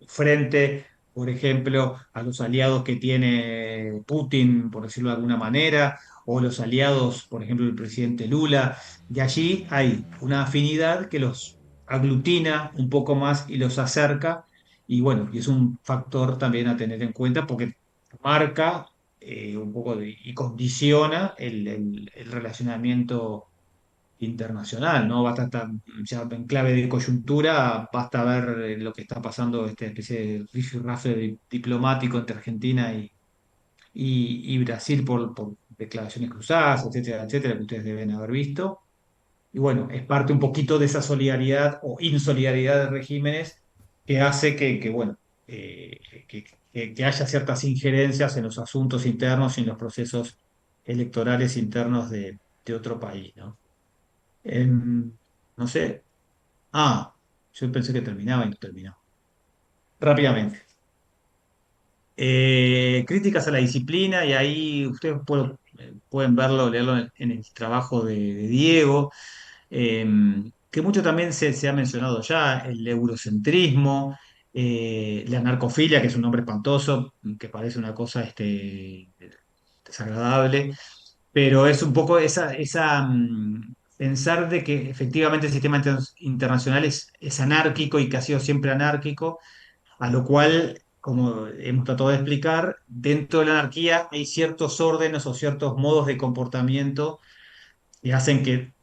frente, por ejemplo, a los aliados que tiene Putin, por decirlo de alguna manera, o los aliados, por ejemplo, del presidente Lula. De allí hay una afinidad que los aglutina un poco más y los acerca, y bueno, y es un factor también a tener en cuenta porque marca un poco y condiciona el relacionamiento internacional, ¿no? Basta estar ya en clave de coyuntura, basta ver lo que está pasando, esta especie de rifirrafe diplomático entre Argentina y Brasil por declaraciones cruzadas, etcétera, etcétera, que ustedes deben haber visto. Y bueno, es parte un poquito de esa solidaridad o insolidaridad de regímenes que hace bueno, eh, que, que haya ciertas injerencias en los asuntos internos y en los procesos electorales internos de otro país, ¿no? No sé. Ah, yo pensé que terminaba y no terminó. Rápidamente. Críticas a la disciplina, y ahí ustedes pueden verlo, leerlo en el trabajo de Diego, eh, que mucho también se ha mencionado ya, el eurocentrismo, la narcofilia, que es un nombre espantoso, que parece una cosa desagradable, pero es un poco pensar de que efectivamente el sistema internacional es anárquico y que ha sido siempre anárquico, a lo cual, como hemos tratado de explicar, dentro de la anarquía hay ciertos órdenes o ciertos modos de comportamiento que hacen que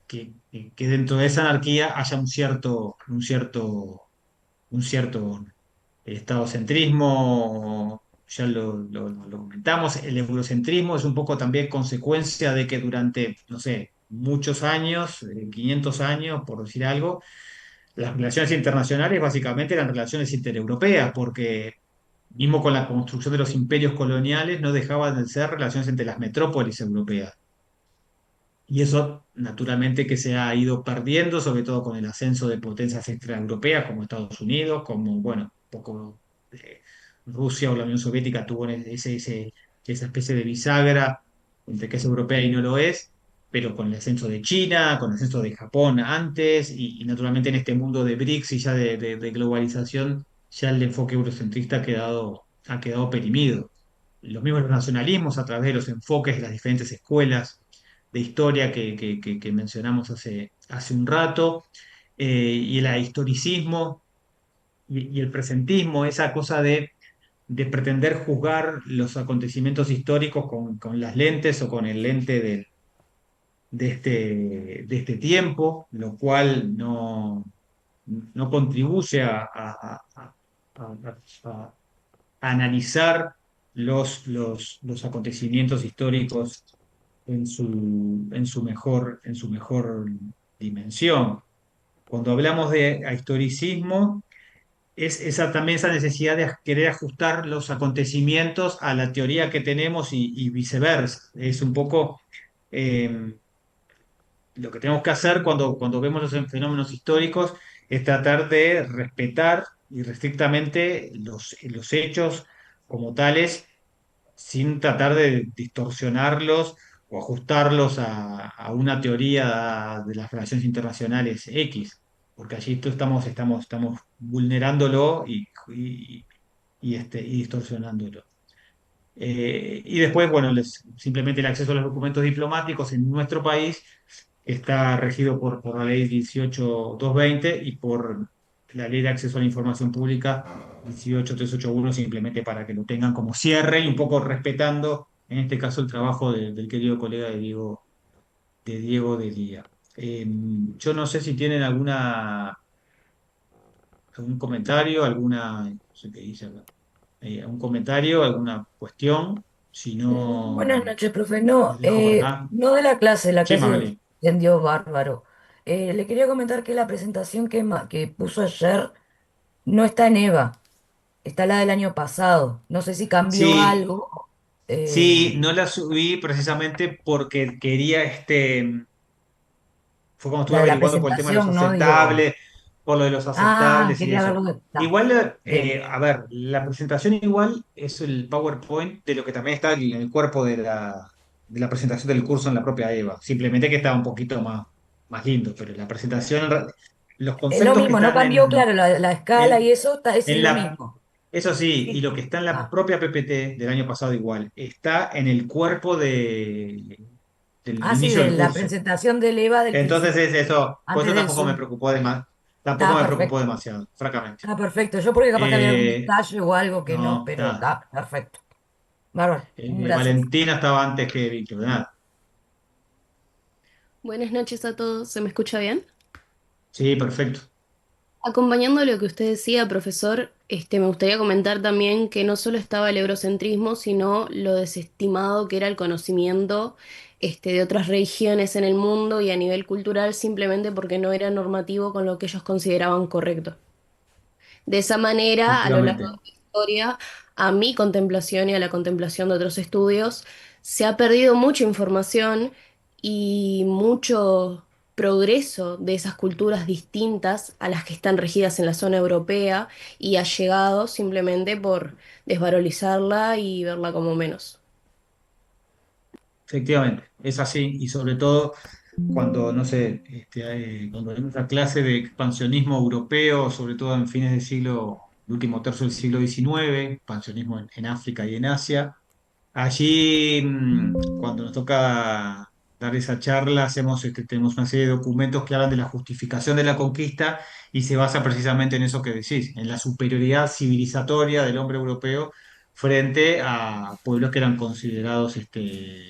dentro de esa anarquía haya un cierto estadocentrismo, ya lo comentamos. El eurocentrismo es un poco también consecuencia de que durante, no sé, muchos años, 500 años, por decir algo, las relaciones internacionales básicamente eran relaciones intereuropeas, porque mismo con la construcción de los imperios coloniales no dejaban de ser relaciones entre las metrópolis europeas. y eso naturalmente que se ha ido perdiendo, sobre todo con el ascenso de potencias extraeuropeas como Estados Unidos, como, bueno, un poco Rusia o la Unión Soviética tuvo esa especie de bisagra entre que es europea y no lo es, pero con el ascenso de China, con el ascenso de Japón antes, y naturalmente en este mundo de BRICS y ya de globalización, ya el enfoque eurocentrista ha quedado perimido. Los mismos nacionalismos a través de los enfoques de las diferentes escuelas de historia que mencionamos hace un rato, y el historicismo y el presentismo, esa cosa de pretender juzgar los acontecimientos históricos con las lentes o con el lente de este tiempo, lo cual no contribuye a analizar los acontecimientos históricos en su mejor dimensión. Cuando hablamos de historicismo, es también esa necesidad de querer ajustar los acontecimientos a la teoría que tenemos y viceversa. Es un poco eh, lo que tenemos que hacer cuando vemos los fenómenos históricos, es tratar de respetar irrestrictamente los hechos como tales, sin tratar de distorsionarlos o ajustarlos a una teoría de las relaciones internacionales X, porque allí estamos vulnerándolo y distorsionándolo. Y después, bueno, simplemente el acceso a los documentos diplomáticos en nuestro país está regido por la ley 18220 y por la ley de acceso a la información pública 18381, simplemente para que lo tengan como cierre y un poco respetando, en este caso, el trabajo del querido colega de Diego de Lía. Yo no sé si tienen algún comentario, no sé qué dice acá, algún comentario, alguna cuestión. Si Buenas no, noches, profe. No, les dejo por acá. no de la Sí, clase Magali. entendió bárbaro. Le quería comentar que la presentación que puso ayer no está en EVA, está la del año pasado. No sé si cambió Sí, algo. sí, eh, no la subí precisamente porque quería, fue cuando estuve la de la averiguando por el tema de los presentación, ¿no? Digo. aceptables, por lo de los Ah, aceptables y quería eso. verlo. Está. Igual, Bien. a ver, la presentación igual es el PowerPoint de lo que también está en el cuerpo de la presentación del curso en la propia EVA. Simplemente que está un poquito más lindo, pero la presentación, los Es lo conceptos que mismo, no están cambió, claro, la escala y en, eso es en lo la mismo. eso sí, y Sí. lo que está en la Ah, propia PPT del año pasado igual, está en el cuerpo del sí, inicio de del la curso. presentación del EVA del Entonces principio, es eso, por antes eso del tampoco me Zoom. preocupó tampoco Está me preocupó perfecto. demasiado, francamente. Está perfecto. Yo porque capaz que había algún Eh, detalle o algo que no, no, pero nada. está perfecto. Bárbaro. Gracias. Valentina estaba antes que Víctor, nada. Buenas noches a todos, ¿se me escucha bien? Sí, perfecto. Acompañando lo que usted decía, profesor, me gustaría comentar también que no solo estaba el eurocentrismo, sino lo desestimado que era el conocimiento, de otras regiones en el mundo y a nivel cultural simplemente porque no era normativo con lo que ellos consideraban correcto. De esa manera, a lo largo de Efectivamente. la historia, a mi contemplación y a la contemplación de otros estudios, se ha perdido mucha información y mucho progreso de esas culturas distintas a las que están regidas en la zona europea y ha llegado simplemente por desvalorizarla y verla como menos. Efectivamente, es así, y sobre todo cuando, no sé, cuando en esa clase de expansionismo europeo, sobre todo en fines del el último tercio del siglo XIX, expansionismo en África y en Asia, allí cuando nos toca dar esa charla, tenemos una serie de documentos que hablan de la justificación de la conquista y se basa precisamente en eso que decís, en la superioridad civilizatoria del hombre europeo frente a pueblos que eran considerados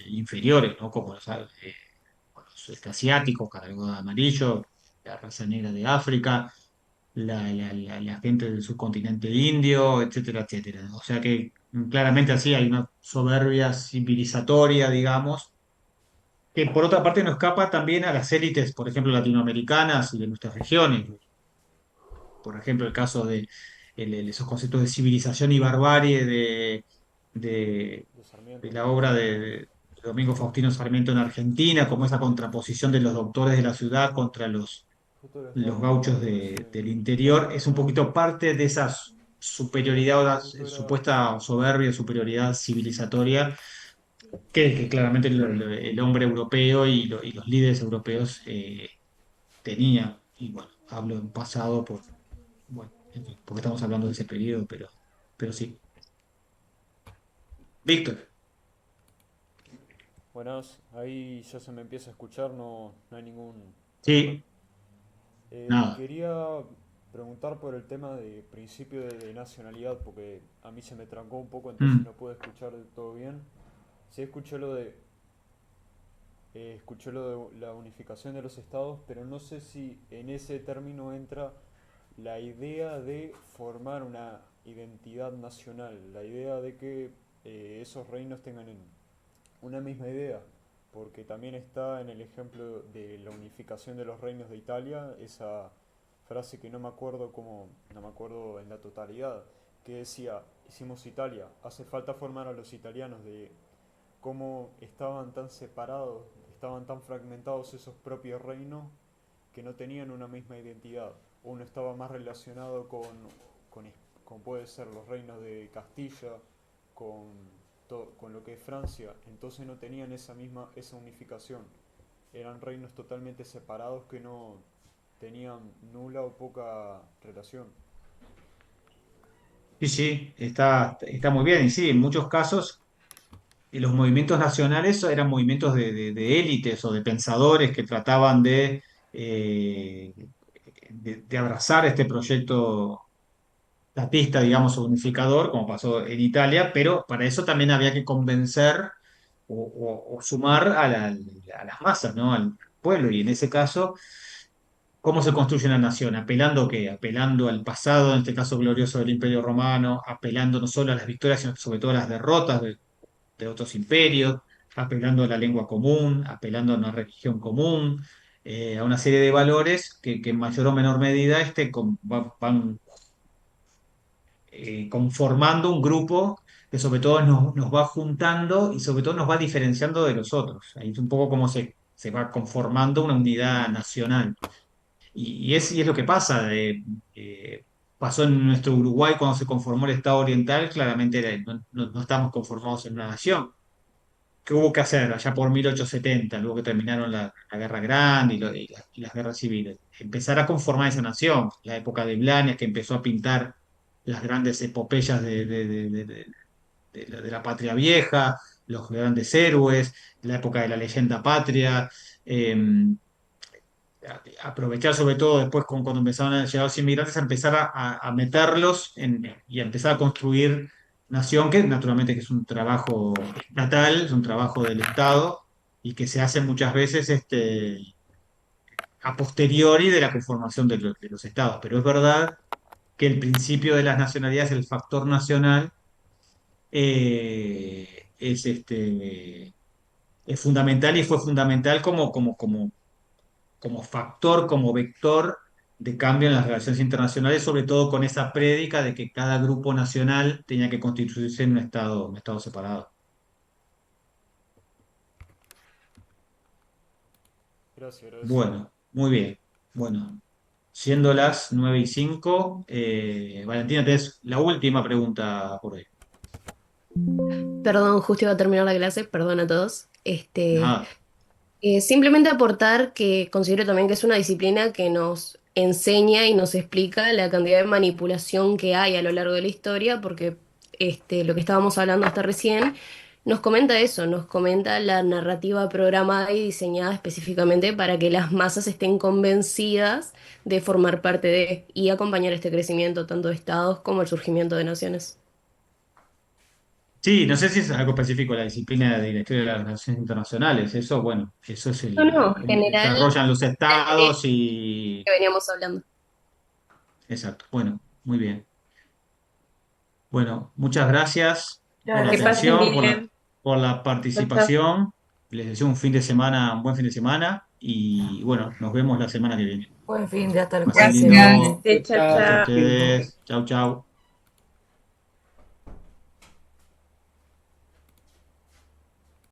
inferiores, ¿no? Como los asiáticos, caracol amarillo, la raza negra de África, la gente del subcontinente indio, etcétera, etcétera. O sea que claramente así hay una soberbia civilizatoria, digamos, que por otra parte no escapa también a las élites, por ejemplo, latinoamericanas y de nuestras regiones. Por ejemplo, el caso de esos conceptos de civilización y barbarie de, De de Sarmiento. la obra de Domingo Faustino Sarmiento en Argentina, como esa contraposición de los doctores de la ciudad contra Justo lo estaba los gauchos buscando, no sé del cuál interior, era es un la, poquito parte de esa superioridad, o la justo era, supuesta soberbia, superioridad civilizatoria que claramente el hombre europeo y los líderes europeos tenían. Y bueno, hablo en pasado bueno, en fin, porque estamos hablando de ese periodo, pero sí. Víctor, buenas, ahí ya se me empieza a escuchar, no, no hay ningún problema. sí, nada. Quería preguntar por el tema de principio de nacionalidad, porque a mí se me trancó un poco, entonces Mm. no pude escuchar del todo bien. Sí escuché lo de la unificación de los estados, pero no sé si en ese término entra la idea de formar una identidad nacional, la idea de que esos reinos tengan una misma idea, porque también está en el ejemplo de la unificación de los reinos de Italia, esa frase que no me acuerdo no me acuerdo en la totalidad, que decía, hicimos Italia, hace falta formar a los italianos de cómo estaban tan separados, estaban tan fragmentados esos propios reinos que no tenían una misma identidad. Uno estaba más relacionado con, con puede ser los reinos de Castilla, con, con lo que es Francia, entonces no tenían esa unificación. Eran reinos totalmente separados que no tenían nula o poca relación. Sí, sí, está muy bien. Y sí, en muchos casos los movimientos nacionales eran movimientos de élites o de pensadores que trataban eh, de abrazar este proyecto statista, digamos, o unificador, como pasó en Italia, pero para eso también había que convencer o sumar a las masas, ¿no? Al pueblo. Y en ese caso, ¿cómo se construye una nación? ¿Apelando qué? Apelando al pasado, en este caso glorioso del Imperio Romano, apelando no solo a las victorias, sino sobre todo a las derrotas de otros imperios, apelando a la lengua común, apelando a una religión común, a una serie de valores que en mayor o menor medida van conformando un grupo que sobre todo nos va juntando y sobre todo nos va diferenciando de los otros. Ahí es un poco como se va conformando una unidad nacional. Y es lo que pasa. Pasó en nuestro Uruguay cuando se conformó el Estado Oriental, claramente no estamos conformados en una nación. ¿Qué hubo que hacer allá por 1870, luego que terminaron la Guerra Grande y las guerras civiles? Empezar a conformar esa nación. La época de Blanes, que empezó a pintar las grandes epopeyas de la patria vieja, los grandes héroes, la época de la leyenda patria. eh, Aprovechar sobre todo después cuando empezaron a llegar los inmigrantes, a empezar a meterlos y a empezar a construir nación, que naturalmente que es un trabajo estatal, es un trabajo del Estado, y que se hace muchas veces a posteriori de la conformación de los estados. Pero es verdad que el principio de las nacionalidades, el factor nacional, es fundamental y fue fundamental como factor, como vector de cambio en las relaciones internacionales, sobre todo con esa prédica de que cada grupo nacional tenía que constituirse en un estado separado. Gracias, gracias. Bueno, muy bien. Bueno, siendo las 9:05, Valentina, tenés la última pregunta por hoy. Perdón, justo iba a terminar la clase, perdón a todos. Nada. Simplemente aportar que considero también que es una disciplina que nos enseña y nos explica la cantidad de manipulación que hay a lo largo de la historia, porque lo que estábamos hablando hasta recién nos comenta eso, nos comenta la narrativa programada y diseñada específicamente para que las masas estén convencidas de formar parte de y acompañar este crecimiento tanto de estados como el surgimiento de naciones. Sí, no sé si es algo específico de la disciplina de la historia de las relaciones internacionales. Eso, bueno, eso es No, no, cómo se general, desarrollan los eh, estados y... que veníamos hablando. Exacto. Bueno, muy bien. Bueno, muchas gracias Muchas por la Que gracias. pasen atención, bien. por la Chao, chao. participación. Les deseo un buen fin de semana y bueno, nos vemos la semana que viene. Buen fin de hasta el Pasen jueves que lindo. viene. Igualmente, chao, Chao. Gracias a chao. ustedes. Chau, chau.